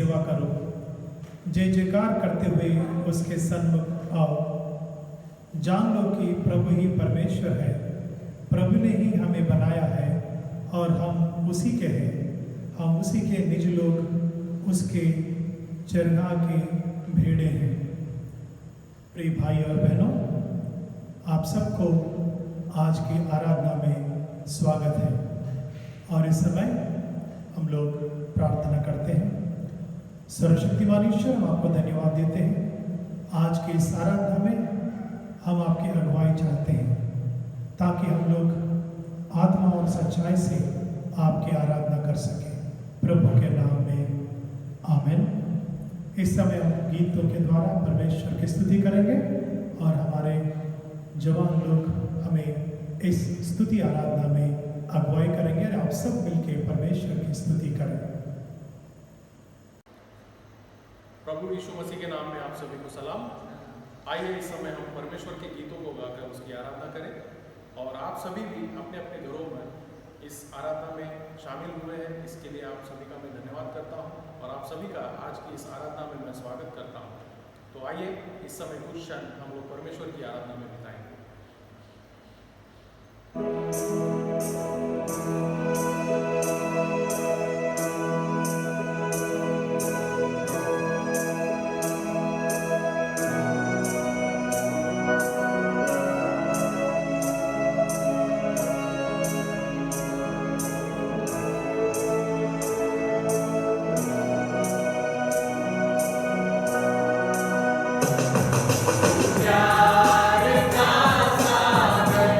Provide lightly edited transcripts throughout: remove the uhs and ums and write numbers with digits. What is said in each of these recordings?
सेवा करो। जय जयकार करते हुए उसके सन्मुख आओ। जान लो कि प्रभु ही परमेश्वर है, प्रभु ने ही हमें बनाया है और हम उसी के हैं। हम उसी के निज लोग, उसके चरगाह के भेड़े हैं। प्रिय भाई और बहनों, आप सबको आज की आराधना में स्वागत है। और इस समय हम लोग प्रार्थना करते हैं। सर्वशक्तिमान ईश्वर, हम आपको धन्यवाद देते हैं। आज की इस आराधना में हम आपकी अगुवाई चाहते हैं ताकि हम लोग आत्मा और सच्चाई से आपकी आराधना कर सकें। प्रभु के नाम में आमीन। इस समय हम गीतों के द्वारा परमेश्वर की स्तुति करेंगे और हमारे जवान लोग हमें इस स्तुति आराधना में अगुवाई करेंगे और आप सब मिलकर परमेश्वर की स्तुति करें। प्रभु यीशु मसीह के नाम में आप सभी को सलाम। आइए इस समय हम परमेश्वर के गीतों को गाकर उसकी आराधना करें और आप सभी भी अपने अपने घरों में इस आराधना में शामिल हुए हैं। इसके लिए आप सभी का मैं धन्यवाद करता हूं और आप सभी का आज की इस आराधना में मैं स्वागत करता हूं। तो आइए इस समय कुछ क्षण हम लोग परमेश्वर की आराधना में बिताएंगे। प्यार का सागर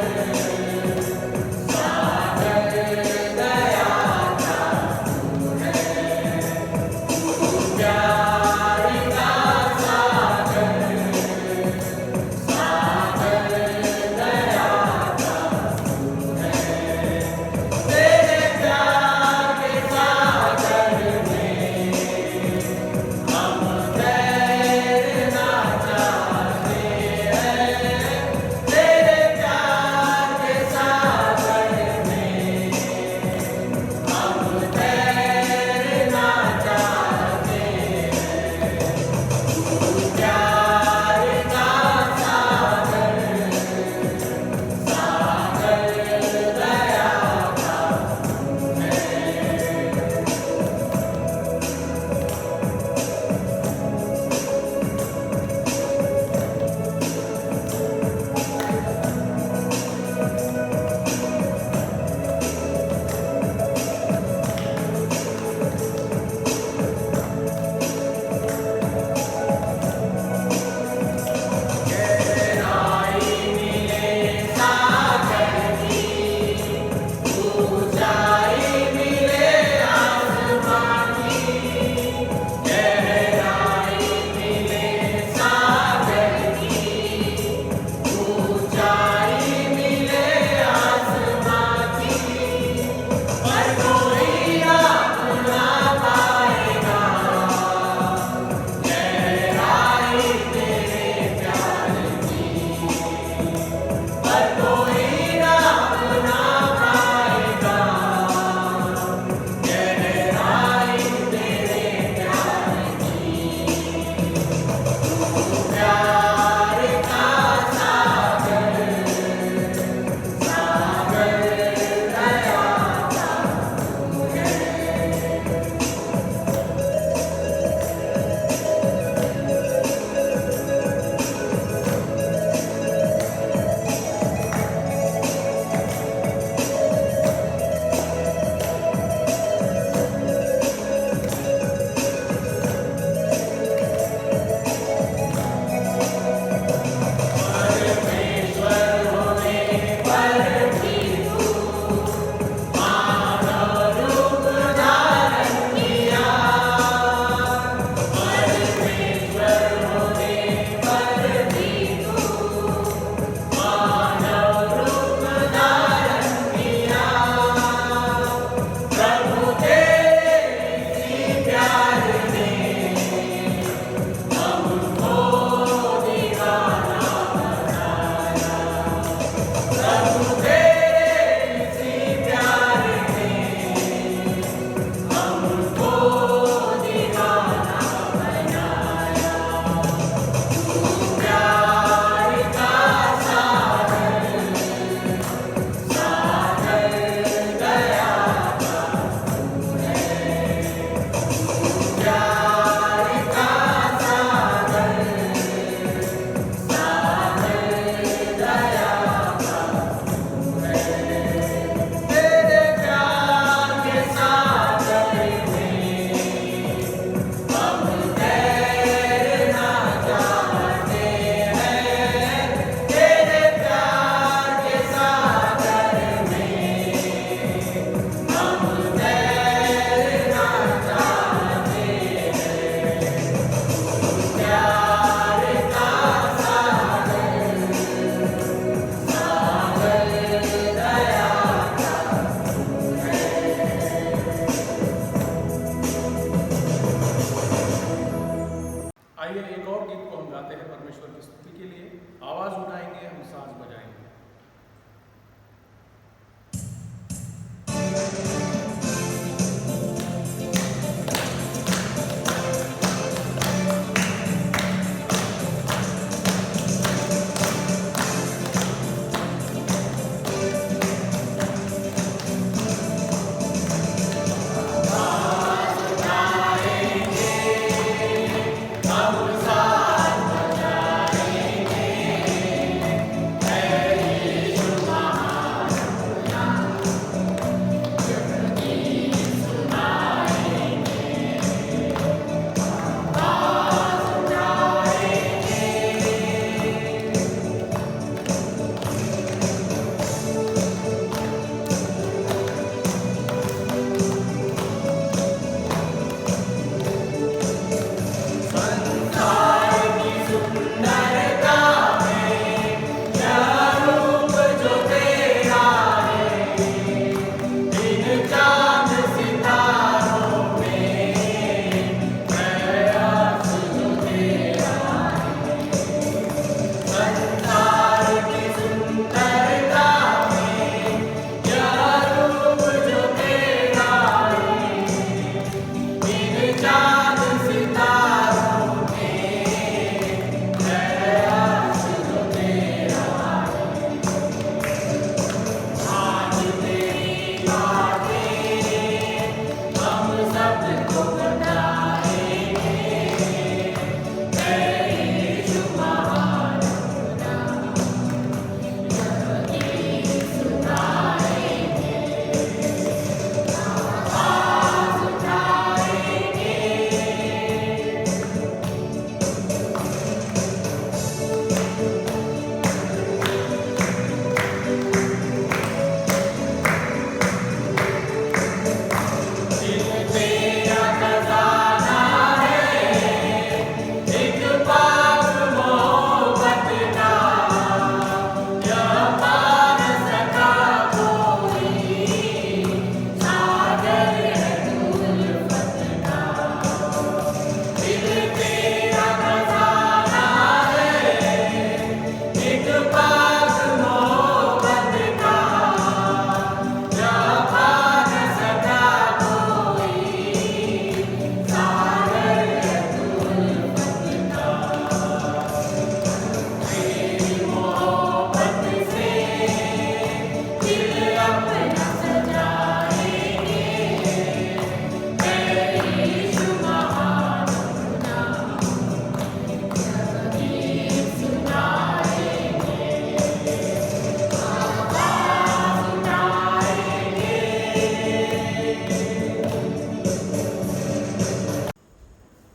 आइए एक और गीत को हम गाते हैं परमेश्वर की स्तुति के लिए। आवाज उठाएंगे, हम साज बजाएंगे।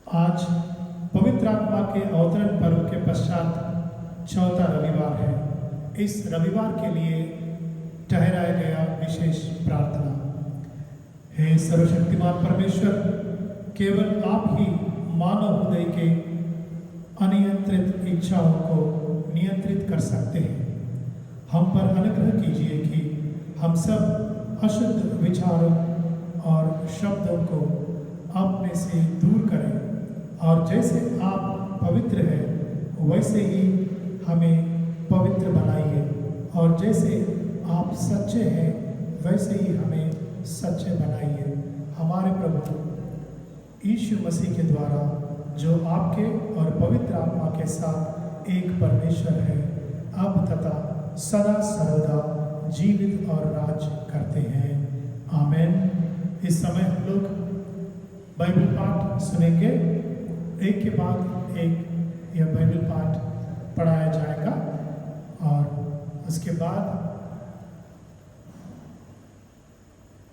आज पवित्र आत्मा के अवतरण पर्व के पश्चात चौथा रविवार है। इस रविवार के लिए ठहराया गया विशेष प्रार्थना। हे सर्वशक्तिमान परमेश्वर, केवल आप ही मानव हृदय के अनियंत्रित इच्छाओं को नियंत्रित कर सकते हैं। हम पर अनुग्रह कीजिए कि हम सब अशुद्ध विचारों और शब्दों को अपने से दूर करें और जैसे आप पवित्र हैं वैसे ही हमें पवित्र बनाइए, और जैसे आप सच्चे हैं वैसे ही हमें सच्चे बनाइए। हमारे प्रभु यीशु मसीह के द्वारा, जो आपके और पवित्र आत्मा के साथ एक परमेश्वर है, अब तथा सदा सर्वदा जीवित और राज करते हैं। आमीन। इस समय हम लोग बाइबल पाठ सुनेंगे। एक के बाद एक यह बाइबल पाठ पढ़ाया जाएगा और उसके बाद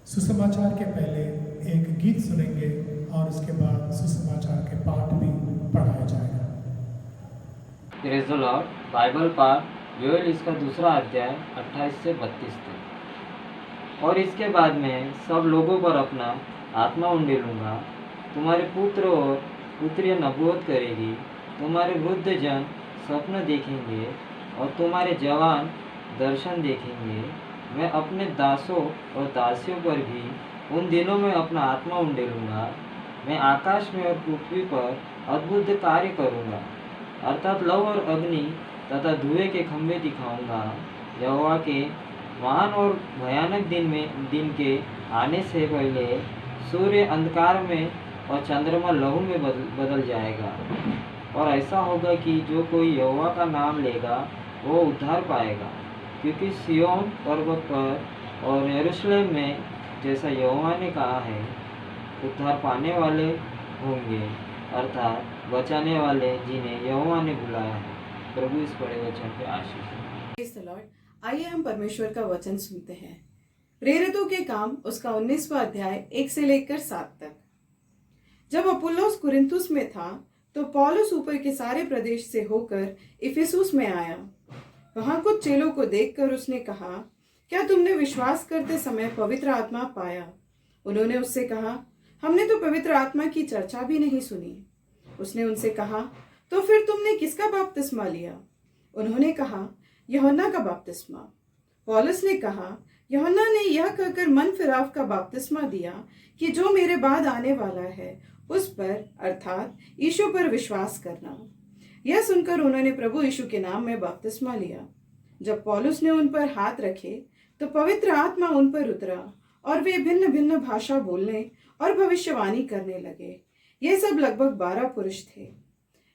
सुसमाचार के पहले एक गीत सुनेंगे और उसके बाद सुसमाचार के पाठ भी पढ़ाया जाएगा। Praise the Lord. बाइबल पाठ योएल इसका दूसरा अध्याय 28 से 32 तक। और इसके बाद में सब लोगों पर अपना आत्मा उंडेलूंगा। तुम्हारे पुत्र और पुत्रियां नबूवत करेगी। तुम्हारे वृद्ध जन स्वप्न देखेंगे और तुम्हारे जवान दर्शन देखेंगे। मैं अपने दासों और दासियों पर भी उन दिनों में अपना आत्मा उंडेलूंगा। मैं आकाश में और पृथ्वी पर अद्भुत कार्य करूँगा, अर्थात लौ और अग्नि तथा धुएं के खंभे दिखाऊंगा। यहोवा के महान और भयानक दिन के आने से पहले सूर्य अंधकार में और चंद्रमा लहू में बदल जाएगा। और ऐसा होगा कि जो कोई यहोवा का नाम लेगा वो उद्धार पाएगा, क्योंकि सिय्योन पर्वत पर और यरूशलेम में, जैसा यहोवा ने कहा है, उद्धार पाने वाले होंगे, अर्थात बचाने वाले जिन्हें यहोवा ने बुलाया है। प्रभु इस बड़े वचन पे आशीष दे। Praise the lord. आइए हम परमेश्वर का वचन सुनते हैं। प्रेरितों के काम उसका 19वां अध्याय 1 से लेकर 7 तक। जब अपुल्लोस कुरिन्थुस में था तो पौलुस ऊपर के सारे प्रदेश से होकर इफिसुस में आया। वहां कुछ चेलों को देखकर उसने कहा, क्या तुमने विश्वास करते समय पवित्र आत्मा पाया? उन्होंने उससे कहा, हमने तो पवित्र आत्मा की चर्चा भी नहीं सुनी। उसने उनसे कहा, तो फिर तुमने किसका बपतिस्मा लिया? उन्होंने कहा, यूहन्ना का बपतिस्मा। पौलुस ने कहा, यूहन्ना ने यह कहकर मन फिराव का बपतिस्मा दिया कि जो मेरे बाद आने वाला है उस पर, अर्थात यीशु पर विश्वास करना। यह सुनकर उन्होंने प्रभु यीशु के नाम में बपतिस्मा लिया। जब पौलुस ने उन पर हाथ रखे तो पवित्र आत्मा उन पर उतरा और वे भिन्न भिन्न भाषा बोलने और भविष्यवाणी करने लगे। ये सब लगभग 12 पुरुष थे।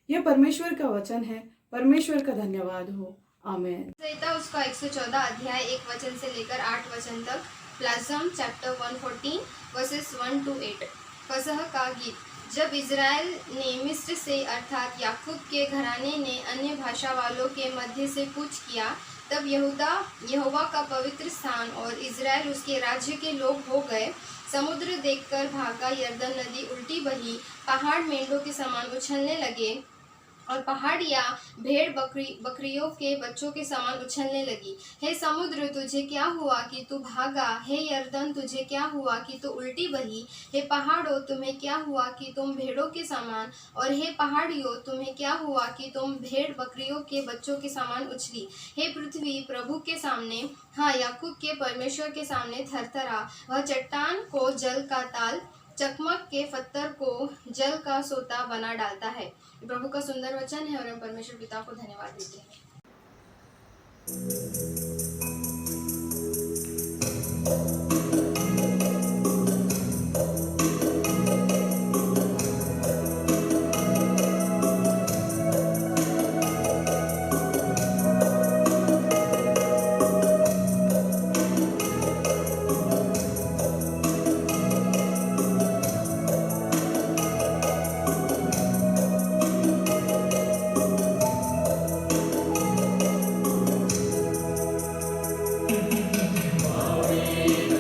यह परमेश्वर का वचन है। परमेश्वर का धन्यवाद हो। आमीन। संहिता उसका 114 अध्याय 1 वचन से लेकर 8 वचन तक। Plasm chapter 114 versus 1 to 8। फसह का गीत। जब इज़राइल ने मिस्र से अर्थात याकूब के घराने ने अन्य भाषा वालों के मध्य से कूच किया, तब यहूदा यहोवा का पवित्र स्थान और इज़राइल उसके राज्य के लोग हो गए। समुद्र देखकर भागा, यरदन नदी उल्टी बही, पहाड़ मेंढों के समान उछलने लगे और पहाड़ियाँ भेड़ बकरियों के बच्चों के समान उछलने लगी। हे समुद्र, तुझे क्या हुआ कि तू भागा? हे यरदन, तुझे क्या हुआ कि तू उल्टी बही? हे पहाड़ों, तुम्हें क्या हुआ कि तुम भेड़ों के समान? और हे पहाड़ियों, तुम्हें क्या हुआ कि तुम भेड़ बकरियों के बच्चों के समान उछली? हे पृथ्वी प्रभु के सामने, हाँ याकूब के परमेश्वर के सामने थरथरा। वह चट्टान को जल का ताल, चकमक के पत्थर को जल का सोता बना डालता है। प्रभु का सुंदर वचन है और हम परमेश्वर पिता को धन्यवाद देते हैं। Amen.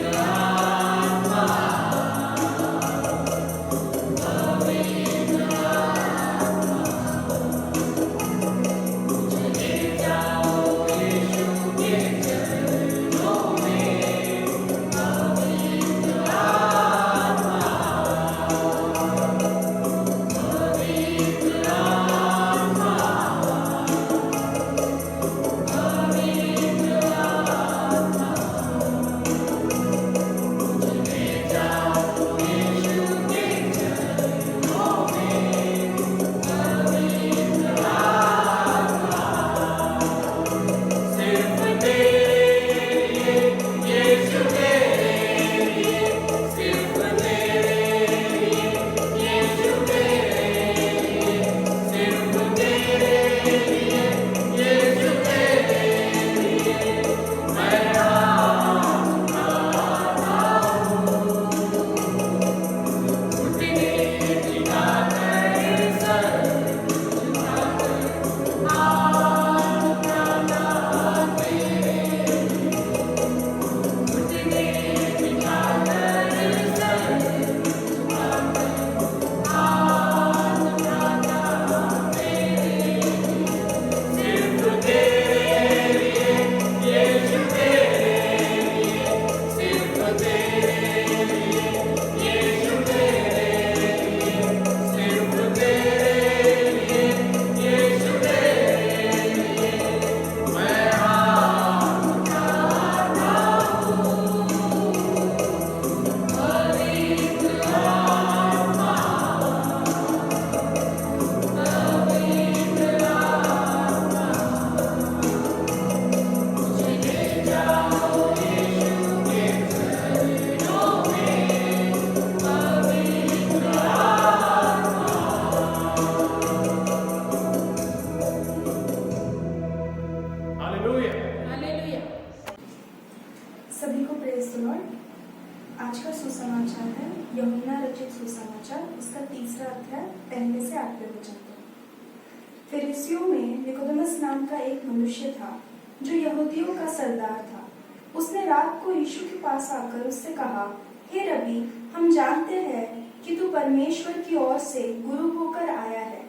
8वें वचन तक। फरीसियों में निकोदेमस नाम का एक मनुष्य था जो यहूदियों का सरदार था। उसने रात को यीशु के पास आकर उससे कहा, हे रबी, हम जानते हैं कि तू परमेश्वर की ओर से गुरु होकर आया है,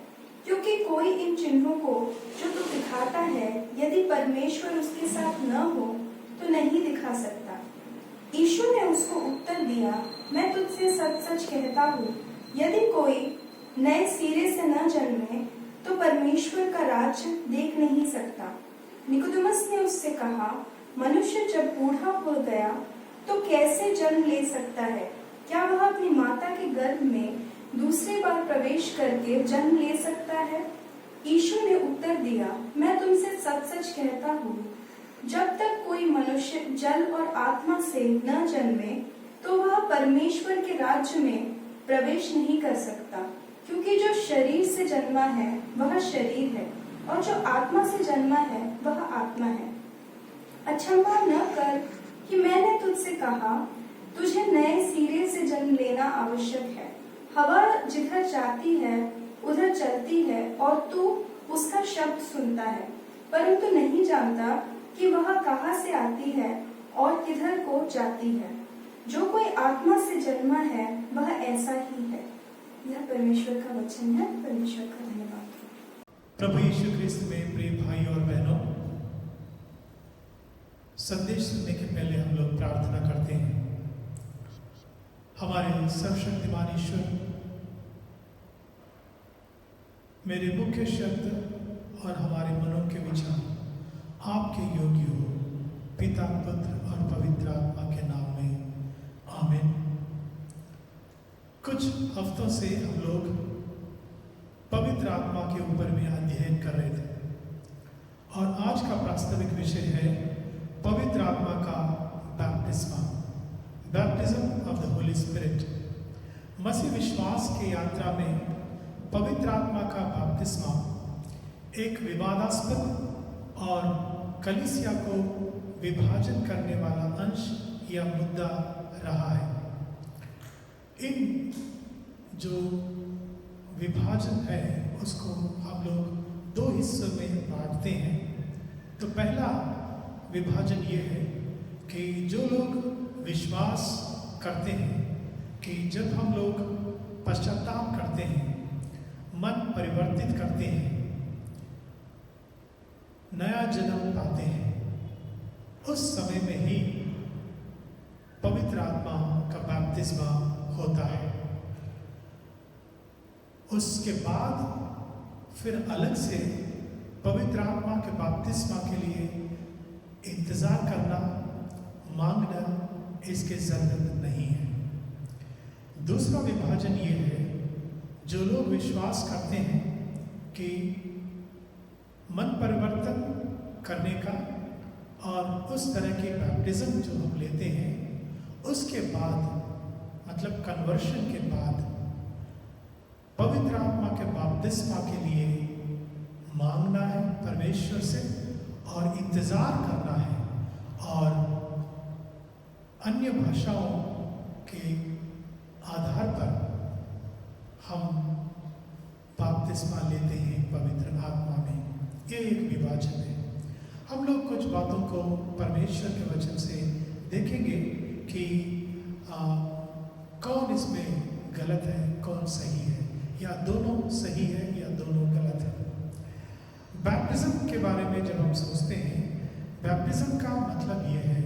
क्योंकि कोई इन चिन्हों को जो तू दिखाता है यदि परमेश्वर उसके साथ न हो तो नहीं दिखा सकता। यीशु ने उसको उत्तर दिया, मैं तुझसे सच सच कहता हूँ, यदि कोई नए सिरे से न जन्मे तो परमेश्वर का राज्य देख नहीं सकता। निकोदेमस ने उससे कहा, मनुष्य जब बूढ़ा हो गया तो कैसे जन्म ले सकता है? क्या वह अपनी माता के गर्भ में दूसरी बार प्रवेश करके जन्म ले सकता है? यीशु ने उत्तर दिया, मैं तुमसे सच सच कहता हूँ, जब तक कोई मनुष्य जल और आत्मा से न जन्मे तो वह परमेश्वर के राज्य में प्रवेश नहीं कर सकता। क्योंकि जो शरीर से जन्मा है वह शरीर है, और जो आत्मा से जन्मा है वह आत्मा है। अचंभा न कर कि मैंने तुझसे कहा, तुझे नए सिरे से जन्म लेना आवश्यक है। हवा जिधर जाती है उधर चलती है और तू उसका शब्द सुनता है, परंतु नहीं जानता कि वह कहाँ से आती है और किधर को जाती है। जो कोई आत्मा से जन्मा है वह ऐसा ही है। यह परमेश्वर का वचन है। परमेश्वर का धन्यवाद। प्रभु यीशु ख्रिस्त में प्रिय भाई और बहनों, संदेश सुनने के पहले हम लोग प्रार्थना करते हैं। हमारे सर्वशक्तिमान ईश्वर, मेरे मुख्य शब्द और हमारे मनों के विचार आपके योग्य हो, पिता, पुत्र और पवित्र आत्मा के नाम में, आमीन। कुछ हफ्तों से हम लोग पवित्र आत्मा के ऊपर में अध्ययन कर रहे थे, और आज का प्रास्ताविक विषय है पवित्र आत्मा का बैप्टिस्मा, baptism of the holy spirit. मसीह विश्वास की यात्रा में पवित्र आत्मा का बैप्टिस्मा एक विवादास्पद और कलीसिया को विभाजन करने वाला अंश या मुद्दा रहा है। इन जो विभाजन है उसको हम लोग दो हिस्सों में बांटते हैं। तो पहला विभाजन ये है कि जो लोग विश्वास करते हैं कि जब हम लोग पश्चाताप करते हैं, मन परिवर्तित करते हैं, नया जन्म पाते हैं, उस समय में ही पवित्र आत्मा का बैप्तिस्मा होता है। उसके बाद फिर अलग से पवित्र आत्मा के बैप्तिस्मा के लिए इंतजार करना, मांगना, इसकी जरूरत नहीं है। दूसरा विभाजन ये है, जो लोग विश्वास करते हैं कि मन परिवर्तन करने का और उस तरह की बैप्टिज्म जो हम लेते हैं, उसके बाद मतलब कन्वर्शन के बाद पवित्र आत्मा के बपतिस्मा के लिए मांगना है परमेश्वर से और इंतज़ार करना है, और अन्य भाषाओं के आधार पर हम बपतिस्मा लेते हैं पवित्र आत्मा में। ये एक विभाजन है। हम लोग कुछ बातों को परमेश्वर के वचन से देखेंगे कि कौन इसमें गलत है, कौन सही है, या दोनों सही है या दोनों गलत है। बैप्टिज्म के बारे में जब हम सोचते हैं, बैप्टिज्म का मतलब ये है,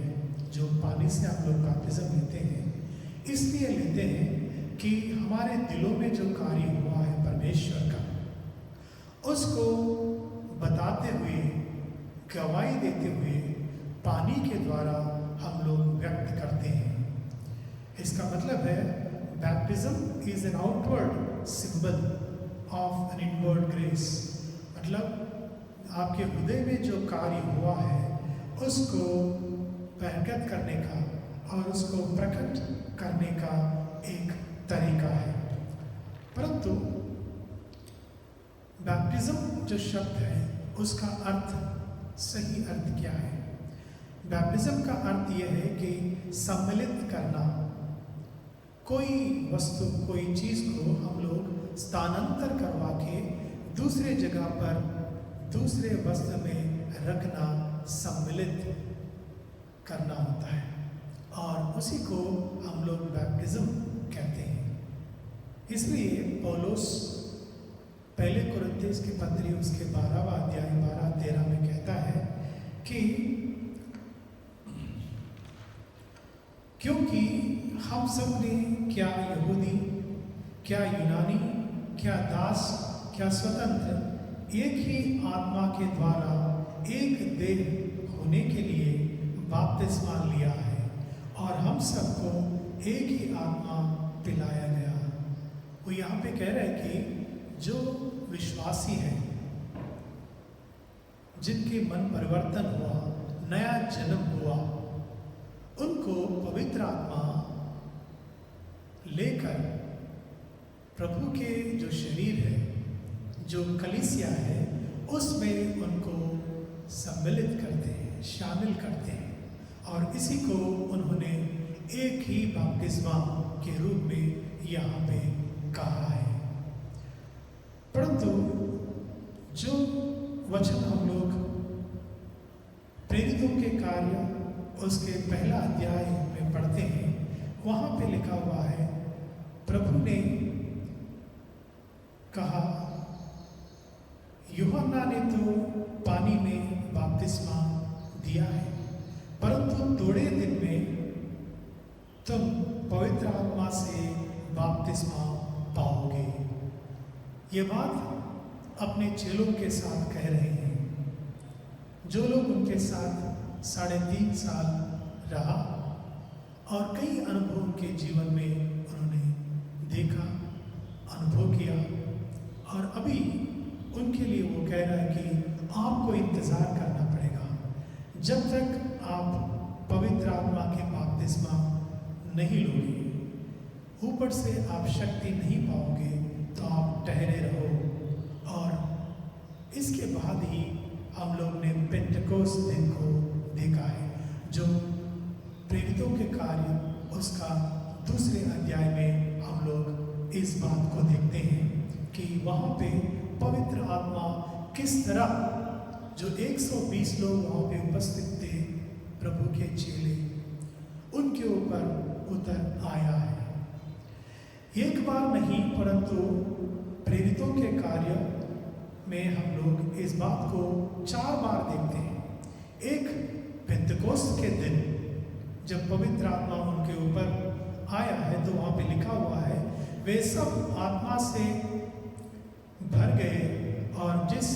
जो पानी से आप लोग बैप्टिज्म लेते हैं, इसलिए लेते हैं कि हमारे दिलों में जो कार्य हुआ है परमेश्वर का, उसको बताते हुए, गवाही देते हुए पानी के द्वारा हम लोग व्यक्त करते हैं। इसका मतलब है baptism is an outward symbol of an inward grace. मतलब आपके हृदय में जो कार्य हुआ है उसको प्रकट करने का और उसको प्रकट करने का एक तरीका है। परंतु बैप्टिज्म जो शब्द है उसका अर्थ, सही अर्थ क्या है? बैप्टिज्म का अर्थ यह है कि सम्मिलित करना। कोई वस्तु, कोई चीज़ को हम लोग स्थानांतर करवा के दूसरे जगह पर दूसरे वस्त्र में रखना सम्मिलित करना होता है, और उसी को हम लोग बैप्टिज्म कहते हैं। इसलिए पौलुस पहले कुरिन्थियों की पत्री उसके 12वां अध्याय 12-13 में कहता है कि क्योंकि हम सब ने, क्या यहूदी, क्या यूनानी, क्या दास, क्या स्वतंत्र, एक ही आत्मा के द्वारा एक देह होने के लिए बपतिस्मा लिया है, और हम सबको एक ही आत्मा पिलाया गया। वो यहाँ पे कह रहे हैं कि जो विश्वासी हैं, जिनके मन परिवर्तन हुआ, नया जन्म हुआ, उनको पवित्र आत्मा लेकर प्रभु के जो शरीर है, जो कलीसिया है, उसमें उनको सम्मिलित करते हैं, शामिल करते हैं, और इसी को उन्होंने एक ही बपतिस्मा के रूप में यहाँ पे कहा है। परंतु जो वचन हम लोग प्रेरितों के कार्य उसके पहला अध्याय में पढ़ते हैं, वहाँ पे लिखा हुआ है, प्रभु ने कहा, यूहन्ना ने तो पानी में बपतिस्मा दिया है, परंतु थोड़े दिन में तुम पवित्र आत्मा से बपतिस्मा पाओगे। ये बात अपने चेलों के साथ कह रहे हैं, जो लोग उनके साथ 3.5 साल रहा और कई अनुभव उनके जीवन में उन्होंने देखा, अनुभव किया, और अभी उनके लिए वो कह रहा है कि आपको इंतज़ार करना पड़ेगा। जब तक आप पवित्र आत्मा के बपतिस्मा नहीं लोगे, ऊपर से आप शक्ति नहीं पाओगे, तो आप ठहरे रहो। और इसके बाद ही हम लोग ने पेंटेकोस्त दिन को देखा है, जो प्रेरितों के कार्य उसका दूसरे अध्याय में हम लोग इस बात को देखते हैं कि वहाँ पे पवित्र आत्मा किस तरह, जो 120 लोग वहाँ पे उपस्थित थे, प्रभु के चेले, उनके ऊपर उतर आया है। एक बार नहीं, परंतु प्रेरितों के कार्य में हम लोग इस बात को 4 बार देखते हैं। एक पेंतेकोस्त के दिन जब पवित्र आत्मा उनके ऊपर आया है, तो वहाँ पे लिखा हुआ है, वे सब आत्मा से भर गए, और जिस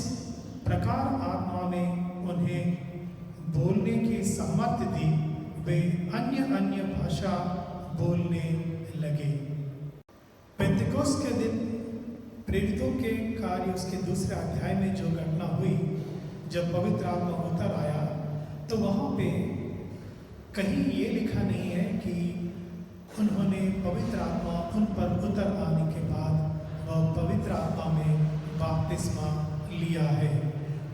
प्रकार आत्मा ने उन्हें बोलने की सामर्थ्य दी, वे अन्य अन्य भाषा बोलने लगे। पेंतेकोस्त के दिन प्रेरितों के कार्य उसके दूसरे अध्याय में जो घटना हुई, जब पवित्र आत्मा उतर आया, तो वहाँ पे कहीं ये लिखा नहीं है कि उन्होंने पवित्र आत्मा उन पर उतर आने के बाद वह पवित्र आत्मा में बपतिस्मा लिया है।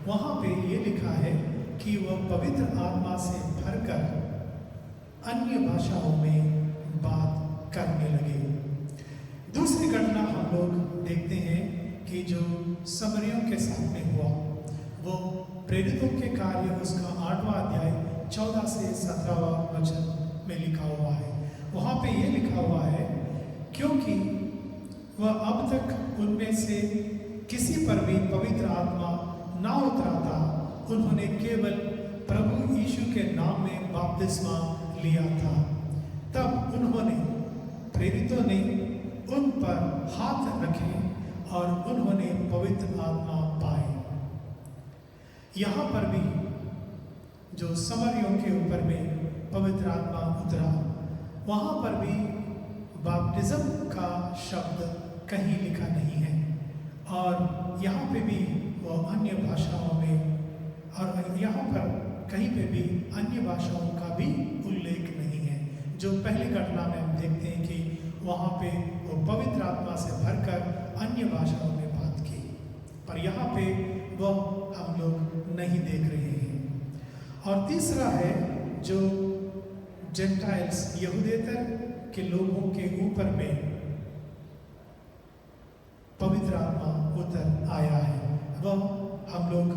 वहाँ पे ये लिखा है कि वह पवित्र आत्मा से भरकर अन्य भाषाओं में बात करने लगे। दूसरी घटना हम लोग देखते हैं कि जो समरियों के साथ में हुआ, वो प्रेरितों के कार्य उसका 8वां अध्याय 14 से 17वां वचन में लिखा हुआ है। वहाँ पे ये लिखा हुआ है, क्योंकि वह अब तक उनमें से किसी पर भी पवित्र आत्मा ना उतरा था, उन्होंने केवल प्रभु यीशु के नाम में बपतिस्मा लिया था। तब उन्होंने, प्रेरितों ने उन पर हाथ रखे और उन्होंने पवित्र आत्मा पाए। यहाँ पर भी जो समरियों के ऊपर में पवित्र आत्मा उतरा, वहाँ पर भी बपतिस्म का शब्द कहीं लिखा नहीं है, और यहाँ पे भी वो अन्य भाषाओं में, और यहाँ पर कहीं पे भी अन्य भाषाओं का भी उल्लेख नहीं है। जो पहली घटना में हम देखते हैं कि वहाँ पे वो पवित्र आत्मा से भरकर अन्य भाषाओं में बात की, पर यहाँ पे वह हम लोग नहीं देख रहे हैं। और तीसरा है जो जेंटाइल्स, यहूदेतर के लोगों के ऊपर में पवित्र आत्मा उतर आया है। वह हम लोग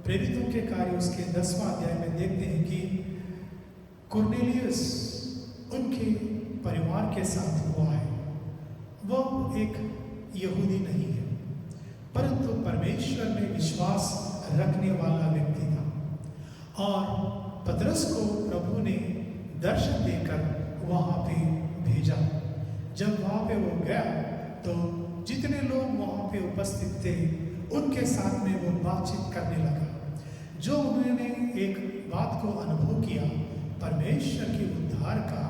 प्रेरितों के कार्य उसके 10वां अध्याय में देखते हैं कि कुरनेलियस उनके परिवार के साथ हुआ है। वह एक यहूदी नहीं है, परंतु परमेश्वर में विश्वास रखने वाला व्यक्ति था। और पतरस को प्रभु ने दर्शन देकर वहाँ पे भेजा। जब वहाँ पे वो गया तो जितने लोग वहाँ पे उपस्थित थे उनके साथ में वो बातचीत करने लगा। जो उन्होंने एक बात को अनुभव किया परमेश्वर के उद्धार का,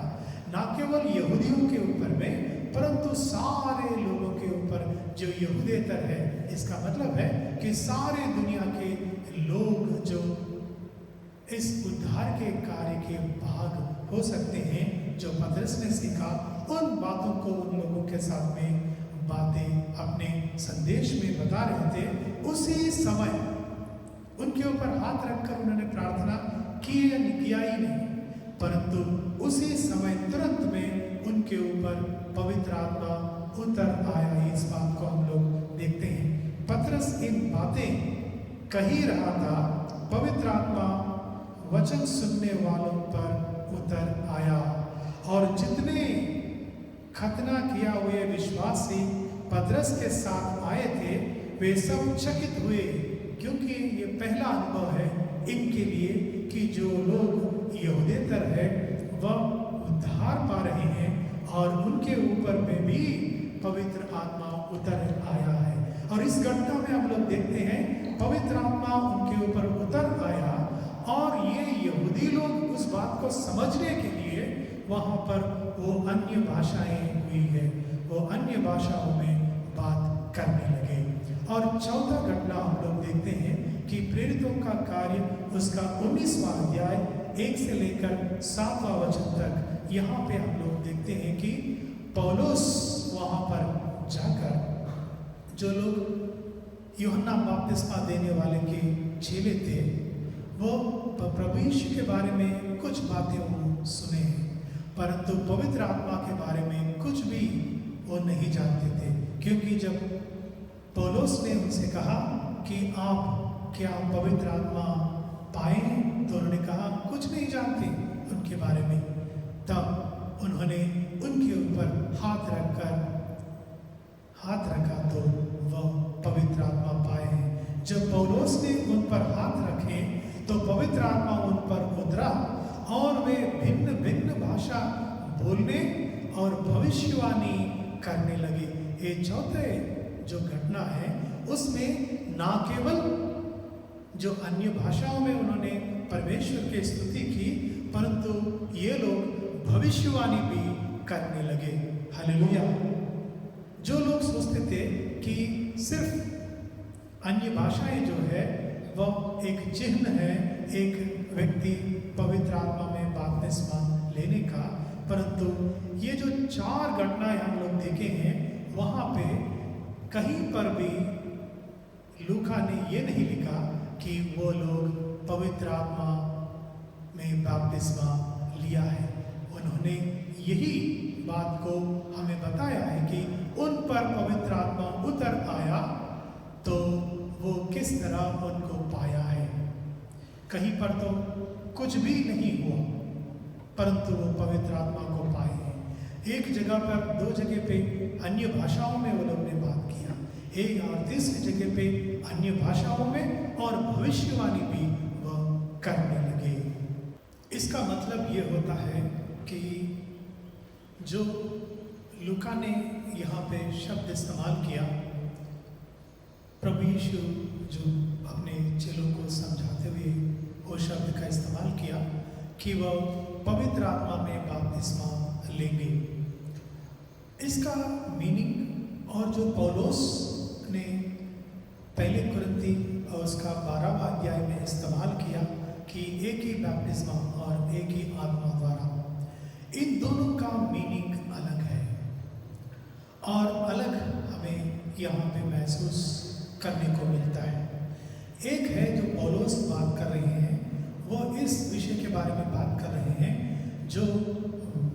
ना केवल यहूदियों के ऊपर में परंतु सारे लोगों के ऊपर जो यहूदेतर है। इसका मतलब है कि सारे दुनिया के लोग जो इस उद्धार के कार्य के भाग हो सकते हैं, जो पतरस ने सीखा, उन बातों को उन लोगों के साथ में बातें अपने संदेश में बता रहे थे। उसी समय उनके ऊपर हाथ रखकर उन्होंने प्रार्थना किया ही नहीं, परंतु उसी समय तुरंत में उनके ऊपर पवित्र आत्मा उतर आया। इस बात को हम लोग देखते हैं। पतरस इन बातें कह ही रहा था, पवित्र आत्मा वचन सुनने वालों पर उतर आया और जितने खतना किया हुए विश्वासी पतरस के साथ आए थे वे सब चकित हुए, क्योंकि ये पहला अनुभव है इनके लिए कि जो लोग यहूदेतर है वह उद्धार पा रहे हैं और उनके ऊपर में भी पवित्र आत्मा उतर आया है। और इस घटना में हम लोग देखते हैं पवित्र आत्मा उनके ऊपर उतर आया और ये यहूदी लोग उस बात को समझने के लिए वहाँ पर वो अन्य भाषाएं हुई है, वो अन्य भाषाओं में बात करने लगे। और चौथा घटना हम लोग देखते हैं कि प्रेरितों का कार्य उसका 19वां अध्याय 1 से लेकर 7वां वचन तक, यहाँ पे हम लोग देखते हैं कि पौलुस वहाँ पर जाकर जो लोग यूहन्ना बपतिस्मा देने वाले के चेले थे वो प्रभु यीशु के बारे में कुछ बातें वो सुने हैं, परंतु पवित्र आत्मा के बारे में कुछ भी वो नहीं जानते थे। क्योंकि जब पौलुस ने उनसे कहा कि आप क्या पवित्र आत्मा पाए हैं, तो उन्होंने कहा कुछ नहीं जानते उनके बारे में। तब उन्होंने उनके ऊपर हाथ रखा तो वह पवित्र आत्मा पाए हैं। जब पौलुस ने उन पर हाथ रखे तो पवित्र आत्मा उन पर उतरा और वे भिन्न भिन्न भाषा बोलने और भविष्यवाणी करने लगे। ये चौथे जो घटना है उसमें ना केवल जो अन्य भाषाओं में उन्होंने परमेश्वर की स्तुति की, परंतु ये लोग भविष्यवाणी भी करने लगे। हालेलुया। जो लोग सोचते थे कि सिर्फ अन्य भाषाएं जो है वह एक चिन्ह है एक व्यक्ति पवित्र आत्मा में बपतिस्मा लेने का, परंतु ये जो 4 घटनाएं हम लोग देखे हैं वहाँ पे कहीं पर भी लूका ने ये नहीं लिखा कि वो लोग पवित्र आत्मा में बपतिस्मा लिया है। उन्होंने यही बात को हमें बताया है कि उन पर पवित्र आत्मा उतर आया तो वो किस तरह उनको पाया है। कहीं पर तो कुछ भी नहीं हुआ, परंतु वो पवित्र आत्मा को पाए हैं। एक जगह पर 2 जगह पे अन्य भाषाओं में वो लोग ने बात किया, एक और तीसरी जगह पे अन्य भाषाओं में और भविष्यवाणी भी वह करने लगे। इसका मतलब ये होता है कि जो लूका ने यहाँ पे शब्द इस्तेमाल किया, प्रभु यीशु जो अपने चेलों को समझाते हुए वो शब्द का इस्तेमाल किया कि वह पवित्र आत्मा में बपतिस्मा लेंगे। इसका मीनिंग और जो पौलुस ने पहले कुरिन्थी और उसका 12वां अध्याय में इस्तेमाल किया कि एक ही बपतिस्मा और एक ही आत्मा द्वारा, इन दोनों का मीनिंग अलग है और अलग हमें यहाँ पे महसूस करने को मिलता है। एक है जो पौलुस बात कर रहे हैं, वो इस विषय के बारे में बात कर रहे हैं जो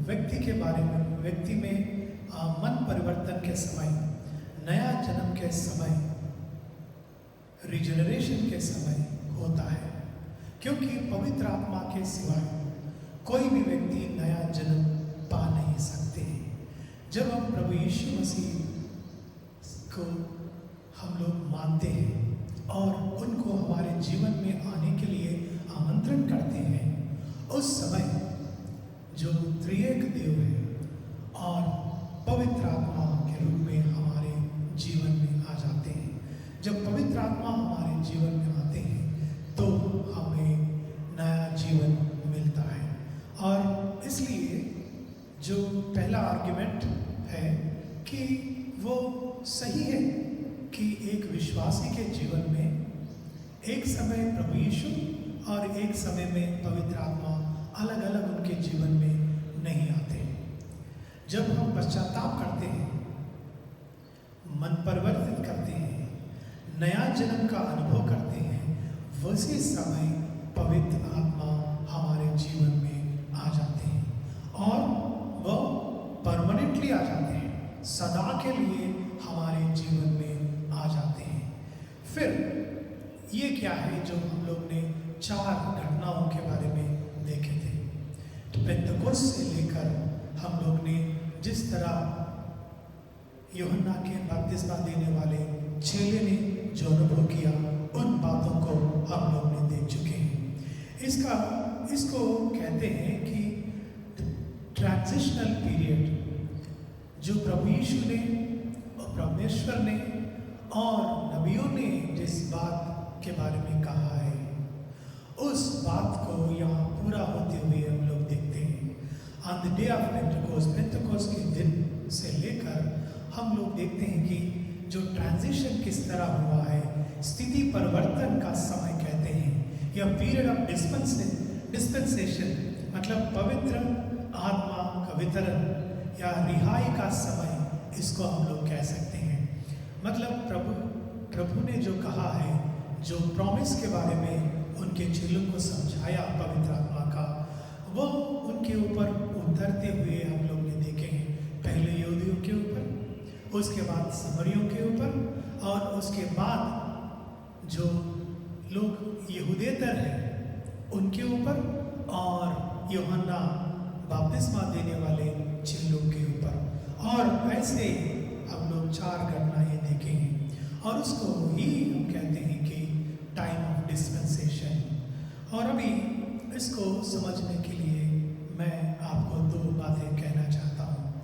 व्यक्ति के बारे में, व्यक्ति में मन परिवर्तन के समय नया जन्म के समय, रिजनरेशन के समय होता है, क्योंकि पवित्र आत्मा के सिवाय कोई भी व्यक्ति नया जन्म पा नहीं सकते। जब हम प्रभु यीशु मसीह को हम लोग मानते हैं और उनको हमारे जीवन में आने के लिए आमंत्रण करते हैं, उस समय जो त्रिएक देव है और पवित्र आत्मा के रूप में हमारे जीवन में आ जाते हैं। जब पवित्र आत्मा हमारे जीवन में आते हैं तो हमें नया जीवन मिलता है। और इसलिए जो पहला आर्गुमेंट है कि वो सही है कि एक विश्वासी के जीवन में एक समय प्रभु यीशु और एक समय में पवित्र आत्मा अलग अलग उनके जीवन में नहीं आते। जब हम पश्चाताप करते हैं, मन परिवर्तित करते हैं, नया जन्म का अनुभव करते हैं, वैसे समय पवित्र आत्मा हमारे जीवन में आ जाते हैं और वह परमानेंटली आ जाते हैं, सदा के लिए हमारे जीवन में आ जाते हैं। फिर ये क्या है जो हम लोग ने 4 घटनाओं के बारे में देखे थे। तो पेंतकोस्त से लेकर हम लोग ने जिस तरह यूहन्ना के बपतिस्मा देने वाले चेले ने जो अनुभव किया, उन बातों को हम लोग ने देख चुके हैं। इसको कहते हैं कि ट्रांजिशनल पीरियड, जो प्रभु यीशु ने और परमेश्वर ने और नबियों ने जिस बात के बारे में कहा है, उस बात को यहाँ पूरा होते हुए हम लोग देखते हैं। On the day of Pentecost के दिन से लेकर हम लोग देखते हैं कि जो ट्रांजिशन किस तरह हुआ है, स्थिति परिवर्तन का समय कहते हैं, या पीरियड ऑफ डिस्पेंसेशन, मतलब पवित्र आत्मा का वितरण या रिहाई का समय, इसको हम लोग कह सकते हैं। मतलब प्रभु ने जो कहा है, जो प्रॉमिस के बारे में उनके चेलों को समझाया पवित्र आत्मा का, वो उनके ऊपर उतरते हुए हम लोग ने देखे हैं। पहले यहूदियों के ऊपर, उसके बाद समरियों के ऊपर, और उसके बाद जो लोग यहूदेतर हैं उनके ऊपर, और यूहन्ना बपतिस्मा देने वाले चेलों के ऊपर। और ऐसे हम लोग 4 घटनाएं देखे हैं, और उसको ही हम कहते हैं कि टाइम ऑफ डिस्पेंसेशन। और अभी इसको समझने के लिए मैं आपको 2 बातें कहना चाहता हूँ।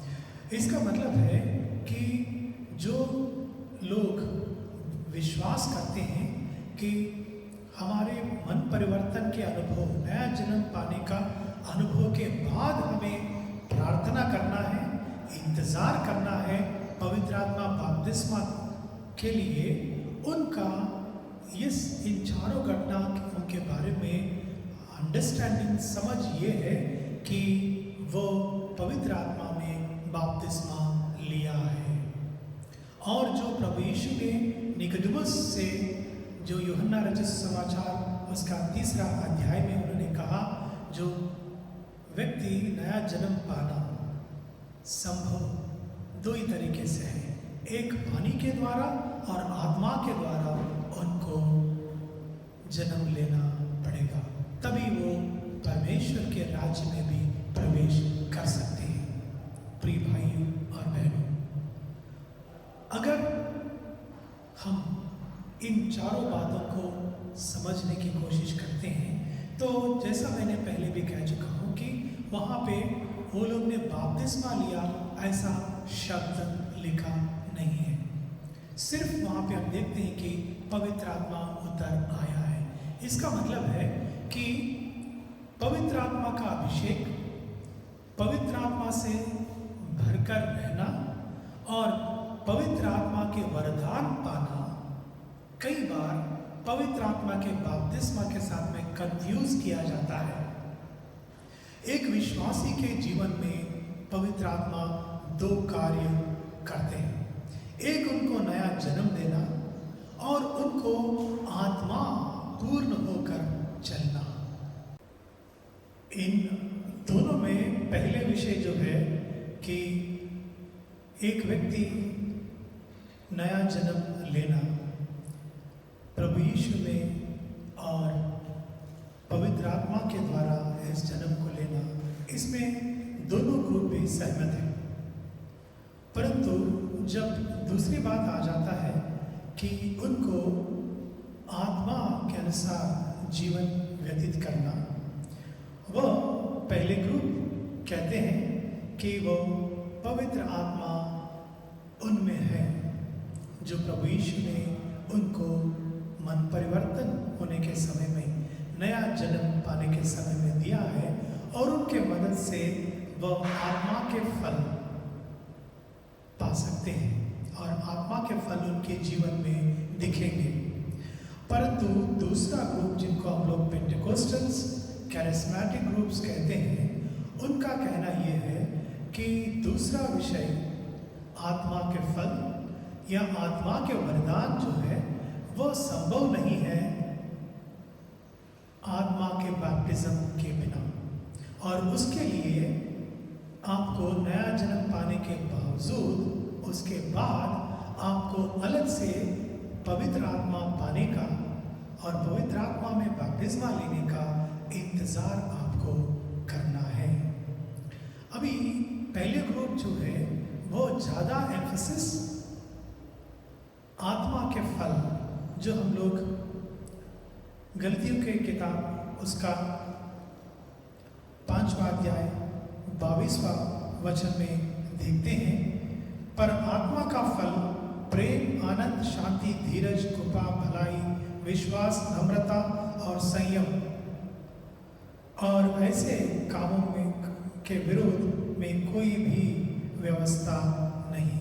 इसका मतलब है कि जो लोग विश्वास करते हैं कि हमारे मन परिवर्तन के अनुभव, नया जन्म पाने का अनुभव के बाद हमें प्रार्थना करना है, इंतज़ार करना है पवित्र आत्मा बपतिस्मा के लिए, उनका इन 4 घटनाओं के बारे में अंडरस्टैंडिंग, समझ ये है कि वो पवित्र आत्मा में बपतिस्मा लिया है। और जो प्रभु यीशु ने निकोदेमुस से जो यूहन्ना रचित समाचार उसका 3रा अध्याय में उन्होंने कहा, जो व्यक्ति नया जन्म पाना संभव 2 ही तरीके से है, एक पानी के द्वारा और आत्मा के द्वारा उनको जन्म लेना पड़ेगा, तभी वो परमेश्वर के राज्य में भी प्रवेश कर सकते हैं। प्रिय भाइयों और बहनों, अगर हम इन 4 बातों को समझने की कोशिश करते हैं, तो जैसा मैंने पहले भी कह चुका हूँ कि वहाँ पे वो लोग ने बपतिस्मा लिया ऐसा शब्द लिखा नहीं है। सिर्फ वहाँ पे हम देखते हैं कि पवित्र आत्मा उतर आया है। इसका मतलब है कि पवित्र आत्मा का अभिषेक, पवित्र आत्मा से भरकर रहना और पवित्र आत्मा के वरदान पाना कई बार पवित्र आत्मा के बपतिस्मा के साथ में कंफ्यूज किया जाता है। एक विश्वासी के जीवन में पवित्र आत्मा 2 कार्य करते हैं, एक उनको नया जन्म देना और उनको आत्मा पूर्ण होकर चलना। इन दोनों में पहले विषय जो है कि एक व्यक्ति नया जन्म लेना, प्रभु यीशु में और पवित्र आत्मा के द्वारा इस जन्म को लेना, इसमें दोनों ग्रुप भी सहमत हैं। परंतु जब दूसरी बात आ जाता है कि उनको आत्मा के अनुसार जीवन व्यतीत करना, वह पहले ग्रुप कहते हैं कि वो पवित्र आत्मा उनमें है, जो प्रभु यीशु ने उनको मन परिवर्तन होने के समय में, नया जन्म पाने के समय में दिया है, और उनके मदद से वह आत्मा के फल पा सकते हैं और आत्मा के फल उनके जीवन में दिखेंगे। परंतु दूसरा ग्रुप, जिनको हम लोग पेंटिकोस्टल्स, कैरिस्मेटिक ग्रुप्स कहते हैं, उनका कहना यह है कि दूसरा विषय, आत्मा के फल या आत्मा के वरदान जो है वह संभव नहीं है आत्मा के बैप्टिज्म के बिना, और उसके लिए आपको नया जन्म पाने के बावजूद उसके बाद आपको अलग से पवित्र आत्मा पाने का और पवित्र आत्मा में बैप्टिज्मा लेने का इंतज़ार आपको करना है। अभी पहले ग्रुप जो है वो ज़्यादा एम्फसिस आत्मा के फल, जो हम लोग गलतियों के किताब उसका 5वां अध्याय 22वां वचन में देखते हैं, पर आत्मा का फल प्रेम, आनंद, शांति, धीरज, कृपा, भलाई, विश्वास, नम्रता और संयम, और ऐसे कामों में के विरोध में कोई भी व्यवस्था नहीं।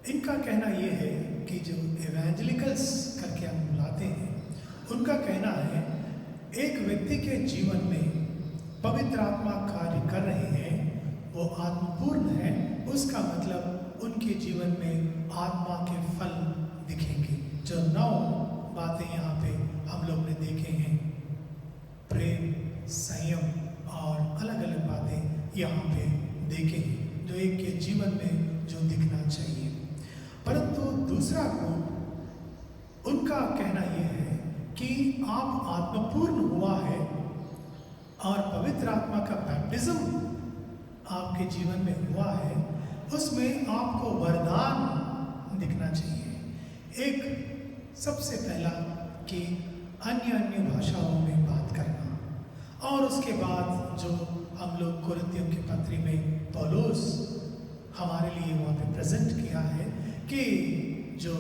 इनका कहना यह है कि जो इवेंजलिकल्स करके हम बुलाते हैं, उनका कहना है एक व्यक्ति के जीवन में पवित्र आत्मा कार्य कर रहे हैं, वो आत्मपूर्ण है, उसका मतलब उनके जीवन में आत्मा के फल दिखेंगे। जो 9 बातें यहाँ पे हम लोग ने देखे हैं, प्रेम, संयम और अलग अलग बातें यहाँ पे देखे हैं, जो एक के जीवन में जो दिखना चाहिए। परंतु दूसरा ग्रुप, उनका कहना यह है कि आप आत्मपूर्ण हुआ है और पवित्र आत्मा का बैप्टिज्म आपके जीवन में हुआ है, उसमें आपको वरदान दिखना चाहिए। एक सबसे पहला कि अन्य भाषाओं में बात करना, और उसके बाद जो हम लोग कुरिन्थियों की पत्री में पौलुस हमारे लिए वहाँ पे प्रेजेंट किया है कि जो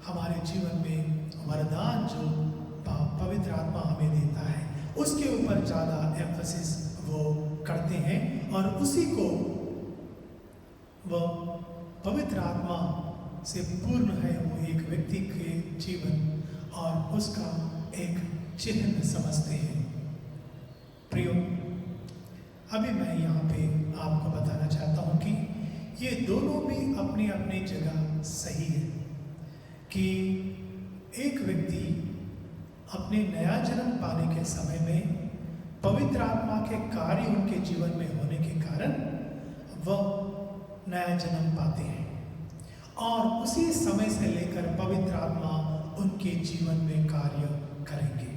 हमारे जीवन में वरदान जो पवित्र आत्मा हमें देता है, उसके ऊपर ज़्यादा एम्फसिस वो करते हैं, और उसी को वो पवित्र आत्मा से पूर्ण है वो एक व्यक्ति के जीवन और उसका एक चिन्ह समझते हैं। प्रियो, अभी मैं यहाँ पे आपको बताना चाहता हूँ कि ये दोनों भी अपनी अपनी जगह सही है कि एक व्यक्ति अपने नया जन्म पाने के समय में पवित्र आत्मा के कार्य उनके जीवन में होने के कारण वह नया जन्म पाते हैं, और उसी समय से लेकर पवित्र आत्मा उनके जीवन में कार्य करेंगे।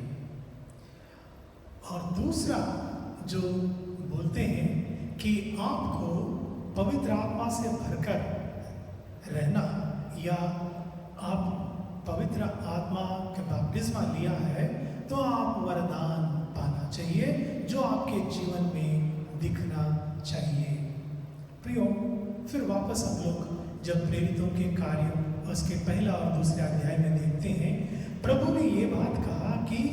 और दूसरा जो बोलते हैं कि आपको पवित्र आत्मा से भरकर रहना, या आप पवित्र आत्मा का बपतिस्मा लिया है तो आप वरदान पाना चाहिए जो आपके जीवन में दिखना चाहिए। प्रियो, फिर वापस हम लोग जब प्रेरितों के कार्य उसके पहला और दूसरे अध्याय में देखते हैं, प्रभु ने ये बात कहा कि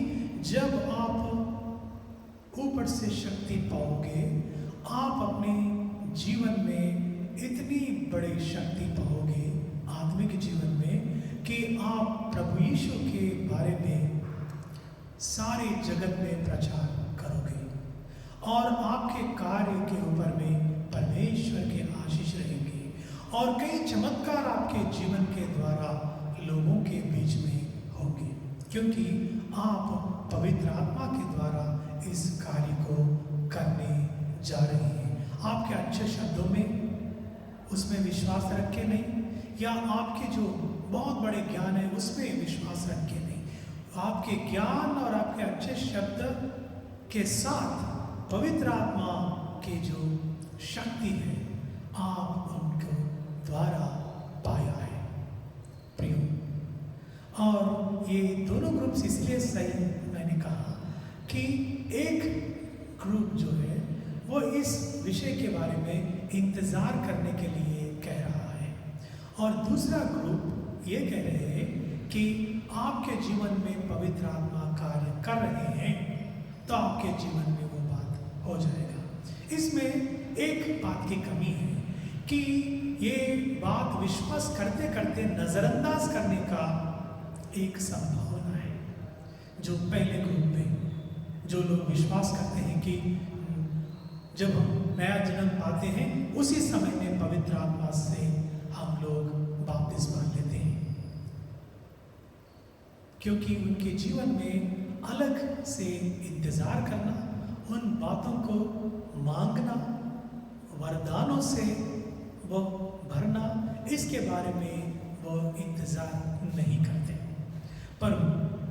जब आप ऊपर से शक्ति पाओगे, आप अपने जीवन में इतनी बड़ी शक्ति पाओगे आत्मिक जीवन में कि आप प्रभु यीशु के बारे में सारे जगत में प्रचार करोगे, और आपके कार्य के ऊपर में परमेश्वर की आशीष रहेगी, और कई चमत्कार आपके जीवन के द्वारा लोगों के बीच में होंगे, क्योंकि आप पवित्र आत्मा के द्वारा इस कार्य को करने जा रहे हैं। आपके अच्छे शब्दों में उसमें विश्वास रख के नहीं, या आपके जो बहुत बड़े ज्ञान है उसमें विश्वास रखें नहीं। आपके ज्ञान और आपके अच्छे शब्द के साथ पवित्र आत्मा की जो शक्ति है आप उनको द्वारा पाया है प्रियो। और ये दोनों ग्रुप्स इसलिए सही मैंने कहा कि एक ग्रुप जो है वो इस विषय के बारे में इंतज़ार करने के लिए कह रहा है और दूसरा ग्रुप ये कह रहे हैं कि आपके जीवन में पवित्र आत्मा कार्य कर रहे हैं तो आपके जीवन में वो बात हो जाएगा। इसमें एक बात की कमी है कि ये बात विश्वास करते करते नज़रअंदाज करने का एक संभावना है। जो पहले ग्रुप में जो लोग विश्वास करते हैं कि जब हम नया जन्म पाते हैं उसी समय में पवित्र आत्मा से हम लोग बपतिस्मा लेते हैं, क्योंकि उनके जीवन में अलग से इंतजार करना, उन बातों को मांगना, वरदानों से वो भरना, इसके बारे में वो इंतजार नहीं करते। पर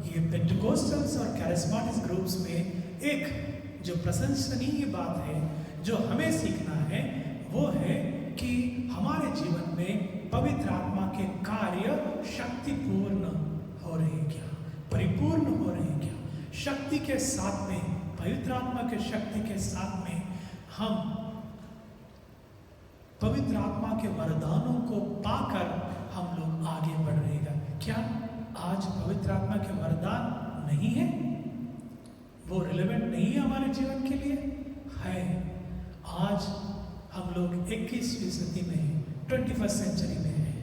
ये पेंटेकोस्टल्स और कैरिस्मेटिक ग्रुप्स में एक जो प्रशंसनीय बात है जो हमें सीखना है वो है कि हमारे जीवन में पवित्र आत्मा के कार्य शक्तिपूर्ण हो रहे हैं क्या, परिपूर्ण हो रहे हैं क्या। शक्ति के साथ में, पवित्र आत्मा के शक्ति के साथ में हम पवित्र आत्मा के वरदानों को पाकर हम लोग आगे बढ़ रहेगा क्या। आज पवित्र आत्मा के वरदान नहीं है, वो रिलेवेंट नहीं है हमारे जीवन के लिए है। आज हम लोग 21वीं सदी में हैं, 21st सेंचुरी में हैं,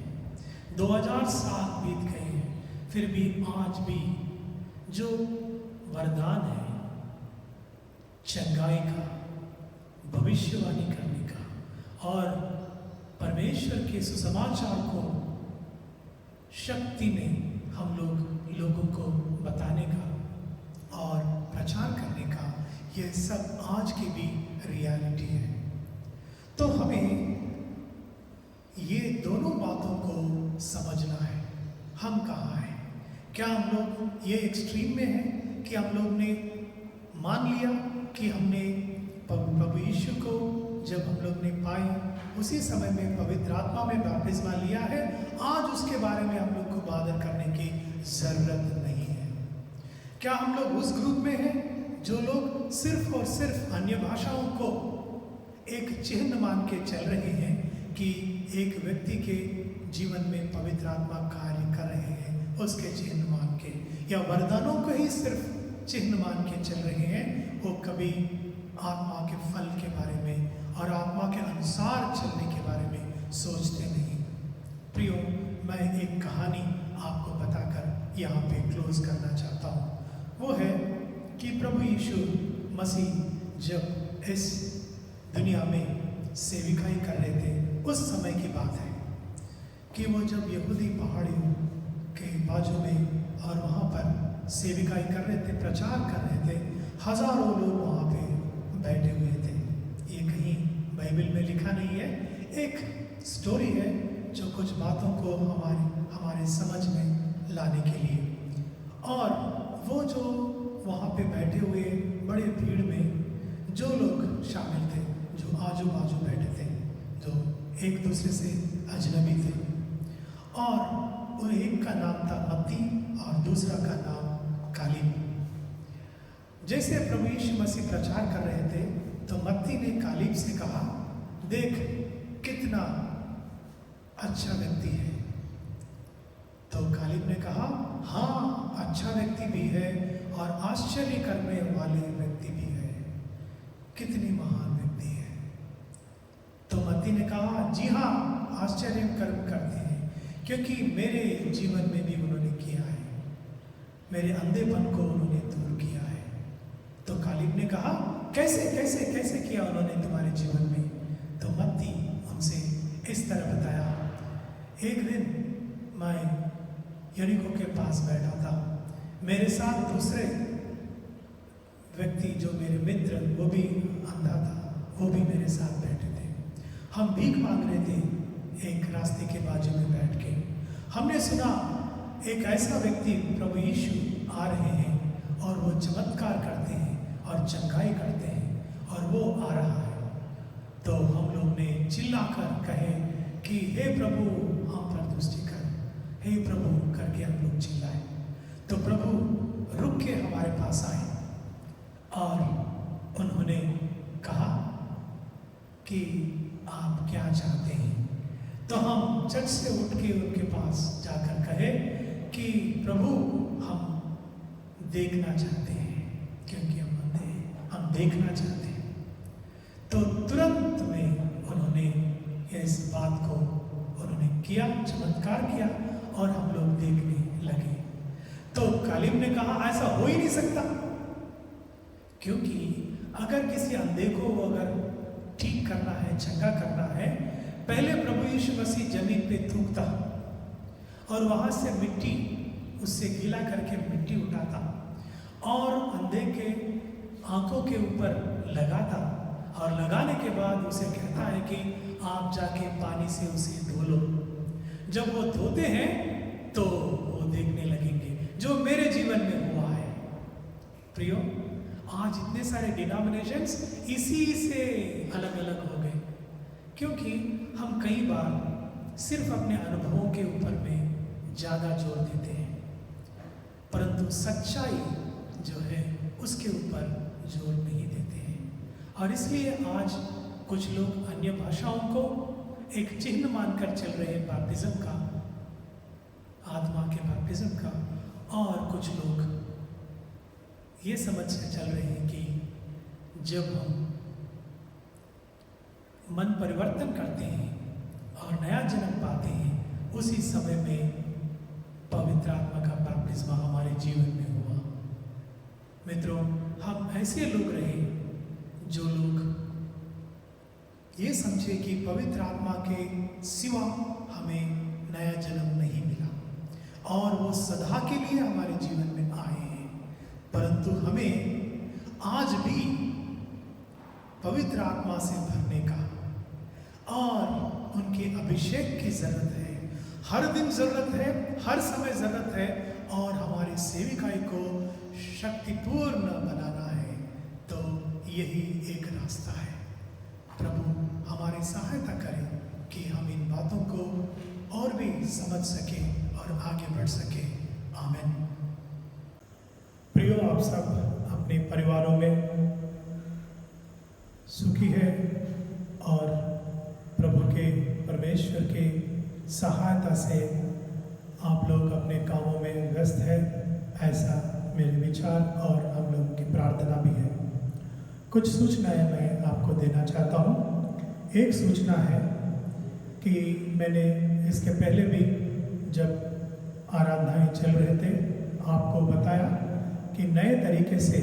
2000 साल बीत गए हैं, फिर भी आज भी जो वरदान है चंगाई का, भविष्यवाणी करने का और परमेश्वर के सुसमाचार को शक्ति में हम लोगों को बताने का और प्रचार करने का, यह सब आज की भी रियलिटी है। तो हमें ये दोनों बातों को समझना है। हम कहाँ हैं? क्या हम लोग ये एक्सट्रीम में हैं कि हम लोग ने मान लिया कि हमने प्रभु यीशु को जब हम लोग ने पाई उसी समय में पवित्र आत्मा में बपतिस्मा लिया है, आज उसके बारे में हम लोग को बादल करने की जरूरत नहीं है। क्या हम लोग उस ग्रुप में हैं जो लोग सिर्फ और सिर्फ अन्य भाषाओं को एक चिन्ह मान के चल रहे हैं कि एक व्यक्ति के जीवन में पवित्र आत्मा कार्य कर रहे हैं उसके चिन्ह मान के, या वरदानों को ही सिर्फ चिन्ह मान के चल रहे हैं, वो कभी आत्मा के फल के बारे में और आत्मा के अनुसार चलने के बारे में सोचते नहीं। प्रियो, मैं एक कहानी आपको बताकर यहाँ पे क्लोज करना चाहता हूँ। वो है कि प्रभु यीशु मसीह जब इस दुनिया में सेविकाई कर रहे थे, उस समय की बात है कि वो जब यहूदी पहाड़ियों के बाजू में और वहाँ पर सेविकाई कर रहे थे, प्रचार कर रहे थे, हजारों लोग वहाँ पे बैठे हुए थे। ये कहीं बाइबल में लिखा नहीं है, एक स्टोरी है जो कुछ बातों को हमारे समझ में लाने के लिए। और वो जो वहाँ पे बैठे हुए बड़े भीड़ में जो लोग शामिल थे, जो आजू बाजू बैठे थे, जो एक दूसरे से अजनबी थे, और उन एक का नाम था मत्ती और दूसरा का नाम कालीब। जैसे प्रभु यीशु मसीह प्रचार कर रहे थे तो मत्ती ने कालीब से कहा, देख कितना अच्छा व्यक्ति है। तो कालीब ने कहा, हाँ अच्छा व्यक्ति भी है और आश्चर्य करने वाले व्यक्ति भी है, कितनी महान व्यक्ति है। तो मत्ती ने कहा, जी हाँ आश्चर्य कर्म करते हैं, क्योंकि मेरे जीवन में भी उन्होंने किया है, मेरे अंधेपन को उन्होंने दूर किया है। तो कालीब ने कहा, कैसे कैसे कैसे किया उन्होंने तुम्हारे जीवन में? तो मत्ती उनसे इस तरह बताया, एक दिन मैं यरीको के पास बैठा था, मेरे साथ दूसरे व्यक्ति जो मेरे मित्र, वो भी अंधा था, वो भी मेरे साथ बैठे थे। हम भीख मांग रहे थे एक रास्ते के बाजू में बैठ के। हमने सुना एक ऐसा व्यक्ति प्रभु यीशु आ रहे हैं और वो चमत्कार करते हैं और चंगाई करते हैं और वो आ रहा है। तो हम लोग ने चिल्लाकर कहे कि हे प्रभु हम पर दृष्टि कर, हे प्रभु करके हम लोग चिल्लाए। तो प्रभु रुक के हमारे पास आए और उन्होंने कहा कि आप क्या चाहते हैं। तो हम झट से उठ के उनके पास जाकर कहे कि प्रभु हम देखना चाहते हैं, क्योंकि हम अंधे हैं, हम देखना चाहते हैं। तो तुरंत में उन्होंने इस बात को उन्होंने किया, चमत्कार किया और हम लोग देखने लगे। तो कालिम ने कहा ऐसा हो ही नहीं सकता, क्योंकि अगर किसी अंधे को अगर ठीक करना है, चंगा करना है, पहले प्रभु यीशु मसीह जमीन पे थूकता और वहां से मिट्टी उससे गीला करके मिट्टी उठाता और अंधे के आंखों के ऊपर लगाता और लगाने के बाद उसे कहता है कि आप जाके पानी से उसे धो लो। जब वो धोते हैं तो वो देखने लगेंगे, जो मेरे जीवन में हुआ है। प्रियो, आज इतने सारे डिनोमिनेशंस इसी से अलग अलग हो गए, क्योंकि हम कई बार सिर्फ अपने अनुभवों के ऊपर में ज़्यादा जोर देते हैं, परंतु सच्चाई जो है उसके ऊपर जोर नहीं देते हैं। और इसलिए आज कुछ लोग अन्य भाषाओं को एक चिन्ह मानकर चल रहे हैं बैप्टिज्म का, आत्मा के बैप्टिज्म का, और कुछ लोग ये समझ से चल रहे हैं कि जब हम मन परिवर्तन करते हैं और नया जन्म पाते हैं, उसी समय में पवित्र आत्मा का बैप्टिज्म हमारे जीवन में हुआ। मित्रों, हम ऐसे लोग रहे जो लोग ये समझे कि पवित्र आत्मा के सिवा हमें नया जन्म नहीं मिला और वो सदा के लिए हमारे जीवन में आए हैं, परंतु हमें आज भी पवित्र आत्मा से भरने का और उनके अभिषेक की जरूरत है। हर दिन जरूरत है, हर समय जरूरत है, और हमारी सेविकाई को शक्तिपूर्ण बनाना है। तो यही एक रास्ता है। प्रभु हमारी सहायता करे कि हम इन बातों को और भी समझ सके और आगे बढ़ सके। आमीन। प्रियो, आप सब अपने परिवारों में सुखी है और प्रभु के परमेश्वर के सहायता से आप लोग अपने कामों में व्यस्त है, ऐसा मेरे विचार और हम लोगों की प्रार्थना भी है। कुछ सूचनाएं मैं आपको देना चाहता हूँ। एक सूचना है कि मैंने इसके पहले भी जब आराधनाएं चल रहे थे आपको बताया कि नए तरीके से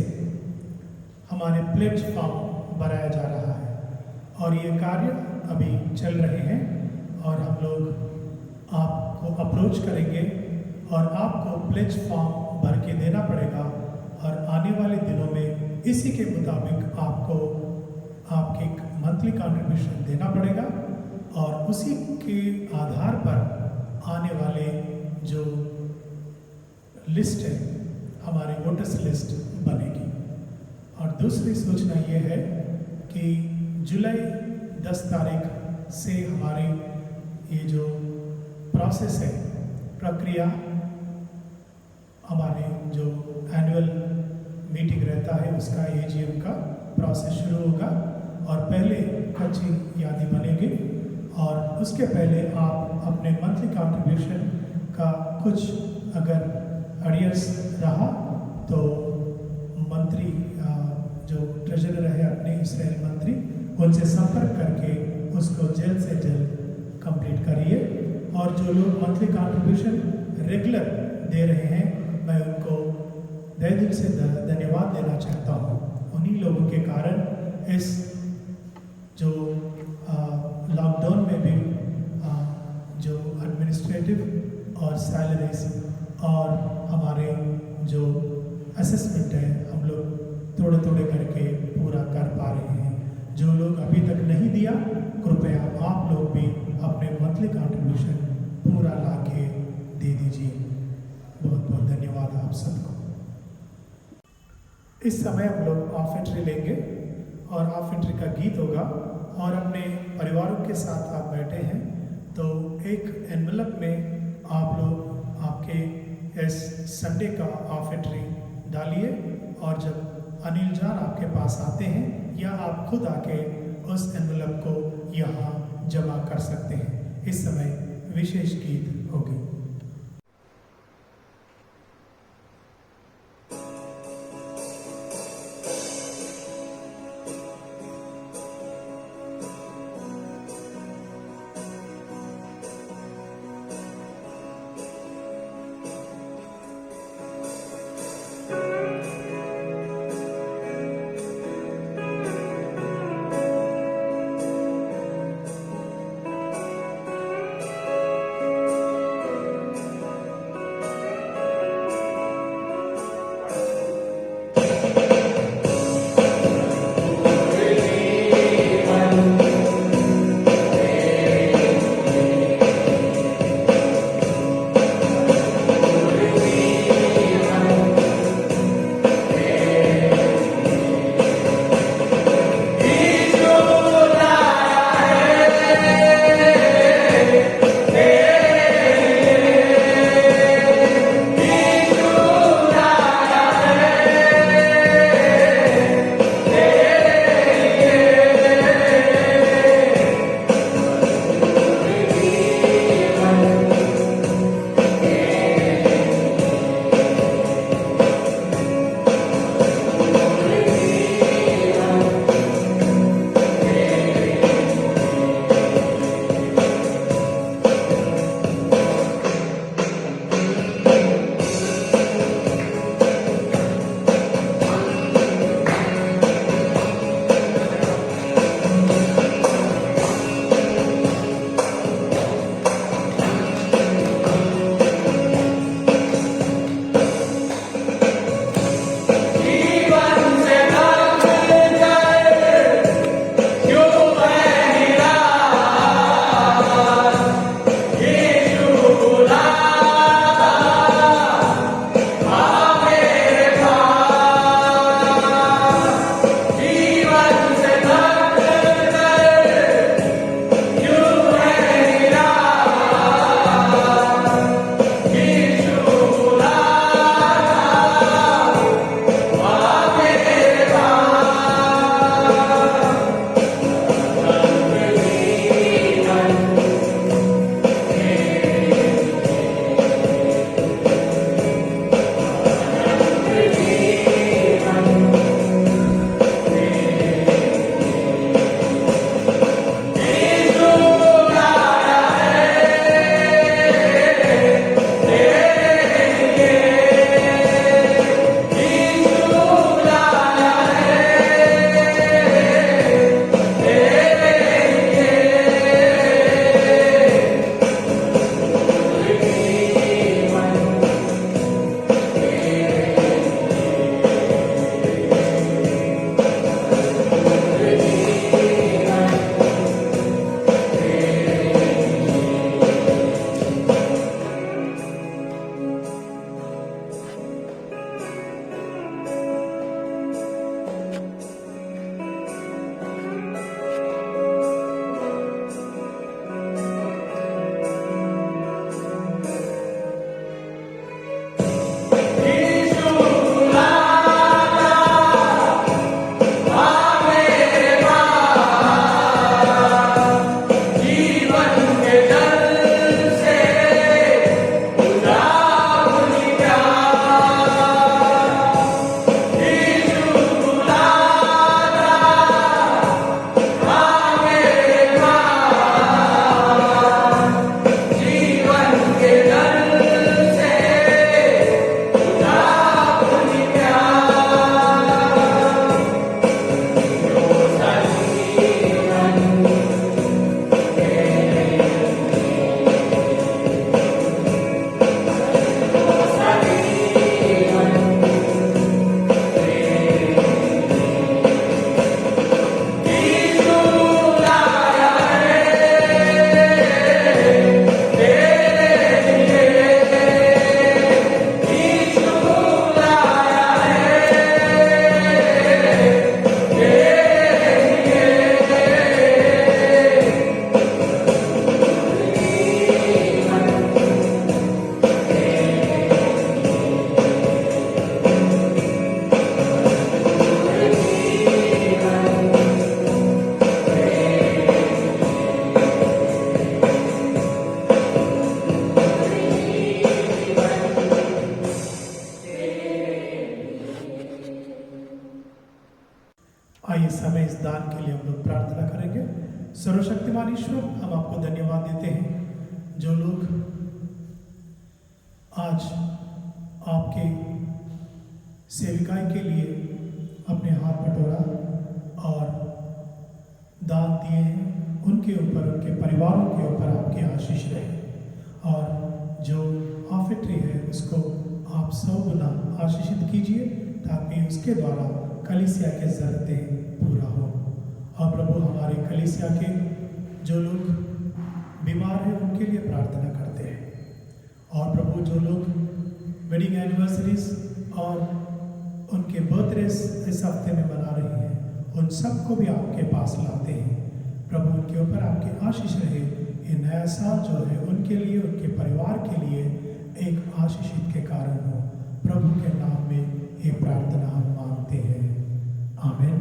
हमारे प्लेटफॉर्म बनाया जा रहा है और ये कार्य अभी चल रहे हैं और हम लोग आपको अप्रोच करेंगे और आपको प्लेज फॉर्म भर के देना पड़ेगा और आने वाले दिनों में इसी के मुताबिक आपको आपकी मंथली कंट्रीब्यूशन देना पड़ेगा और उसी के आधार पर आने वाले जो लिस्ट है, हमारी वोटर्स लिस्ट बनेगी। और दूसरी सूचना ये है कि जुलाई 10 तारीख से हमारी ये जो प्रोसेस है, प्रक्रिया, हमारे जो एनुअल मीटिंग रहता है उसका एजीएम का प्रोसेस शुरू होगा और पहले कच्ची यादी बनेगी और उसके पहले आप अपने मंथली कंट्रीब्यूशन का कुछ अगर अरियर्स रहा तो मंत्री जो ट्रेजरर है अपने इसराइल मंत्री, उनसे संपर्क करके उसको जल्द से जल्द कंप्लीट करिए। और जो लोग मंथली कंट्रीब्यूशन रेगुलर दे रहे हैं, मैं उनको तहे दिल से धन्यवाद देना चाहता हूँ। उन्हीं लोगों के कारण इस जो लॉकडाउन में भी जो एडमिनिस्ट्रेटिव और सैलरीज और हमारे जो असेसमेंट है हम लोग थोड़े थोड़े करके पूरा कर पा रहे हैं। जो लोग अभी तक नहीं दिया, कृपया आप लोग भी अपने मंथली कंट्रीब्यूशन पूरा ला के दे दीजिए। बहुत बहुत धन्यवाद आप सबको। इस समय हम लोग ऑफेंट्री लेंगे और ऑफेंट्री का गीत होगा, और अपने परिवारों के साथ आप बैठे हैं तो एक एनवलप में आप लोग आपके इस संडे का ऑफेंट्री डालिए, और जब अनिल जान आपके पास आते हैं या आप खुद आके उस एनवलप को यहाँ जमा कर सकते हैं। इस समय विशेष गीत होगी। ♪ दान के लिए हम लोग प्रार्थना करेंगे। सर्वशक्तिमान ईश्वर, हम आपको धन्यवाद देते हैं जो लोग आज आपके सेविकाई के लिए अपने हाथ बटोरा और दान दिए हैं, उनके ऊपर, उनके परिवारों के ऊपर आपकी आशीष रहे और जो ऑफिटरी है उसको आप 100 गुना आशीषित कीजिए ताकि उसके द्वारा कलीसिया की ज़रूरतें पूरा हो। और प्रभु, हमारे कलीसिया के जो लोग बीमार हैं उनके लिए प्रार्थना करते हैं। और प्रभु, जो लोग वेडिंग एनिवर्सरीज और उनके बर्थडेज इस हफ्ते में मना रही हैं, उन सबको भी आपके पास लाते हैं। प्रभु, उनके ऊपर आपकी आशीष रहे। ये नया साल जो है उनके लिए, उनके परिवार के लिए एक आशीषित के कारण हो। प्रभु के नाम में ये प्रार्थना हम मांगते हैं, आमीन।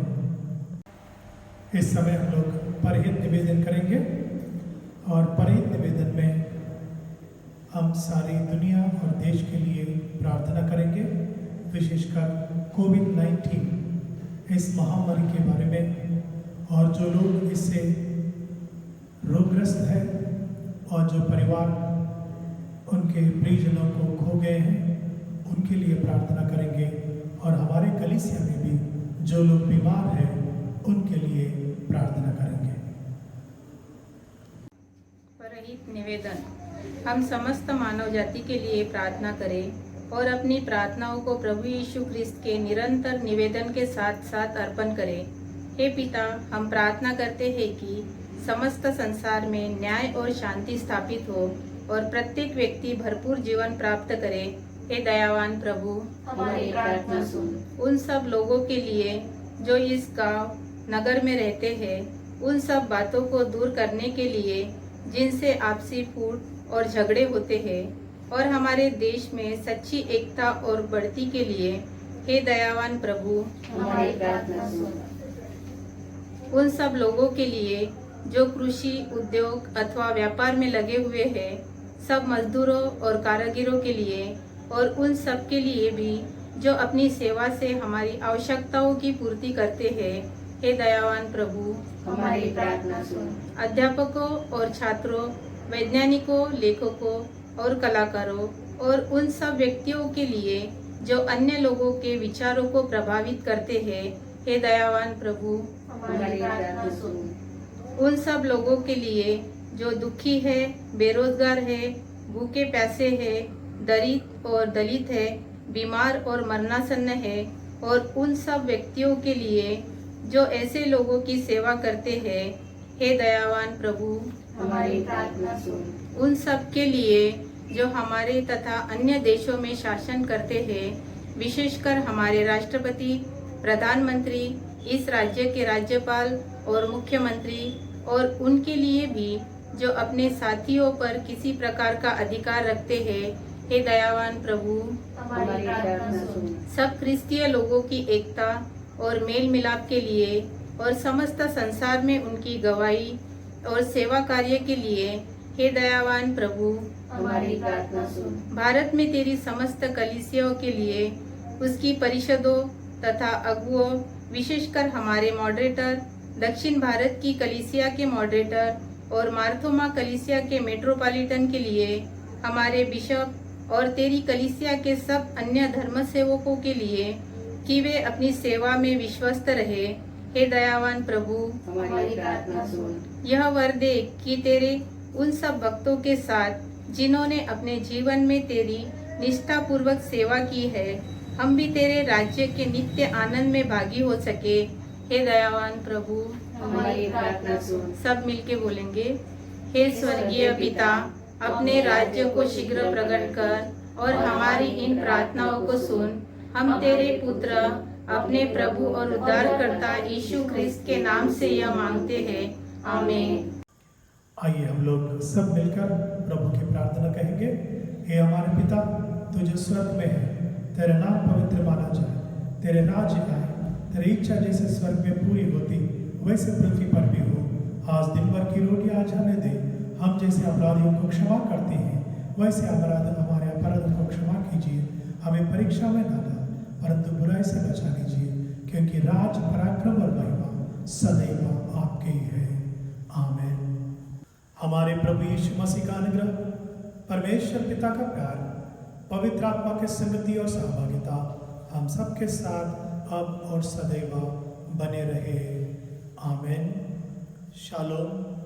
इस समय हम लोग परहित निवेदन करेंगे और परहित निवेदन में हम सारी दुनिया और देश के लिए प्रार्थना करेंगे, विशेषकर कोविड-19 इस महामारी के बारे में, और जो लोग इससे रोगग्रस्त हैं और जो परिवार उनके प्रियजनों को खो गए हैं उनके लिए प्रार्थना करेंगे, और हमारे कलीसिया में भी जो लोग बीमार हैं उनके लिए प्रार्थना करेंगे। परहित निवेदन। हम समस्त मानव जाति के लिए प्रार्थना करें और अपनी प्रार्थनाओं को प्रभु यीशु ख्रिस्त के निरंतर निवेदन के साथ साथ अर्पण करें। हे पिता, हम प्रार्थना करते हैं कि समस्त संसार में न्याय और शांति स्थापित हो और प्रत्येक व्यक्ति भरपूर जीवन प्राप्त करे। हे दयावान प्रभु, हमारी प्रार्थना सुन। उन सब लोगों के लिए जो इस गांव नगर में रहते हैं, उन सब बातों को दूर करने के लिए जिनसे आपसी फूट और झगड़े होते हैं, और हमारे देश में सच्ची एकता और बढ़ती के लिए हे दयावान प्रभु, हमारी प्रार्थना सुन। उन सब लोगों के लिए जो कृषि, उद्योग अथवा व्यापार में लगे हुए हैं, सब मजदूरों और कारीगरों के लिए, और उन सब के लिए भी जो अपनी सेवा से हमारी आवश्यकताओं की पूर्ति करते हैं, हे दयावान प्रभु, हमारी प्रार्थना सुन। अध्यापकों और छात्रों, वैज्ञानिकों, लेखकों और कलाकारों, और उन सब व्यक्तियों के लिए जो अन्य लोगों के विचारों को प्रभावित करते हैं, हे दयावान प्रभु, हमारी प्रार्थना सुन। उन सब लोगों के लिए जो दुखी है, बेरोजगार है, भूखे प्यासे है, दरिद्र और दलित है, बीमार और मरणासन्न है, और उन सब व्यक्तियों के लिए जो ऐसे लोगों की सेवा करते हैं, हे दयावान प्रभु, हमारी प्रार्थना सुन। उन सब के लिए जो हमारे तथा अन्य देशों में शासन करते हैं, विशेषकर हमारे राष्ट्रपति, प्रधानमंत्री, इस राज्य के राज्यपाल और मुख्यमंत्री, और उनके लिए भी जो अपने साथियों पर किसी प्रकार का अधिकार रखते हैं, हे दयावान प्रभु, हमारी प्रार्थना सुन। सब क्रिस्तीय लोगों की एकता और मेल मिलाप के लिए, और समस्त संसार में उनकी गवाही और सेवा कार्य के लिए, हे दयावान प्रभु, हमारी प्रार्थना सुन। भारत में तेरी समस्त कलीसियाओं के लिए, उसकी परिषदों तथा अगुओं, विशेषकर हमारे मॉडरेटर, दक्षिण भारत की कलीसिया के मॉडरेटर और मार्थोमा कलीसिया के मेट्रोपॉलिटन के लिए, हमारे बिशप और तेरी कलीसिया के सब अन्य धर्म सेवकों के लिए, कि वे अपनी सेवा में विश्वस्त रहे, हे दयावान प्रभु, हमारी प्रार्थना सुन। यह वर दे कि तेरे उन सब भक्तों के साथ जिन्होंने अपने जीवन में तेरी निष्ठापूर्वक सेवा की है, हम भी तेरे राज्य के नित्य आनंद में भागी हो सके, हे दयावान प्रभु, हमारी प्रार्थना सुन। सब मिलके बोलेंगे। हे स्वर्गीय पिता, अपने राज्य को शीघ्र प्रकट कर और हमारी इन प्रार्थनाओं को सुन। हम तेरे पुत्र, अपने प्रभु और उद्धारकर्ता यीशु ख्रिस्त के नाम से यह मांगते हैं, आमीन। आइए हम लोग सब मिलकर प्रभु की प्रार्थना कहेंगे। हे हमारे पिता, तू जो स्वर्ग में है, तेरा नाम पवित्र माना जाए, तेरे राज्य आए, तेरी इच्छा जैसे स्वर्ग में पूरी होती वैसे पृथ्वी पर भी हो। आज दिन भर की रोटी आज हमें दे, हम जैसे अपराधियों को क्षमा करते हैं वैसे हमारे अपराधों को क्षमा कीजिए। हमें परीक्षा में न ला, परंतु बुराई से बचा लीजिए, क्योंकि राज, पराक्रम और महिमा सदैव आपके ही है। आमीन। हमारे प्रभु यीशु मसीह का अनुग्रह, परमेश्वर पिता का प्यार, पवित्र आत्मा की संगति और सहभागिता हम सबके साथ अब और सदैव बने रहे। आमीन। शालोम।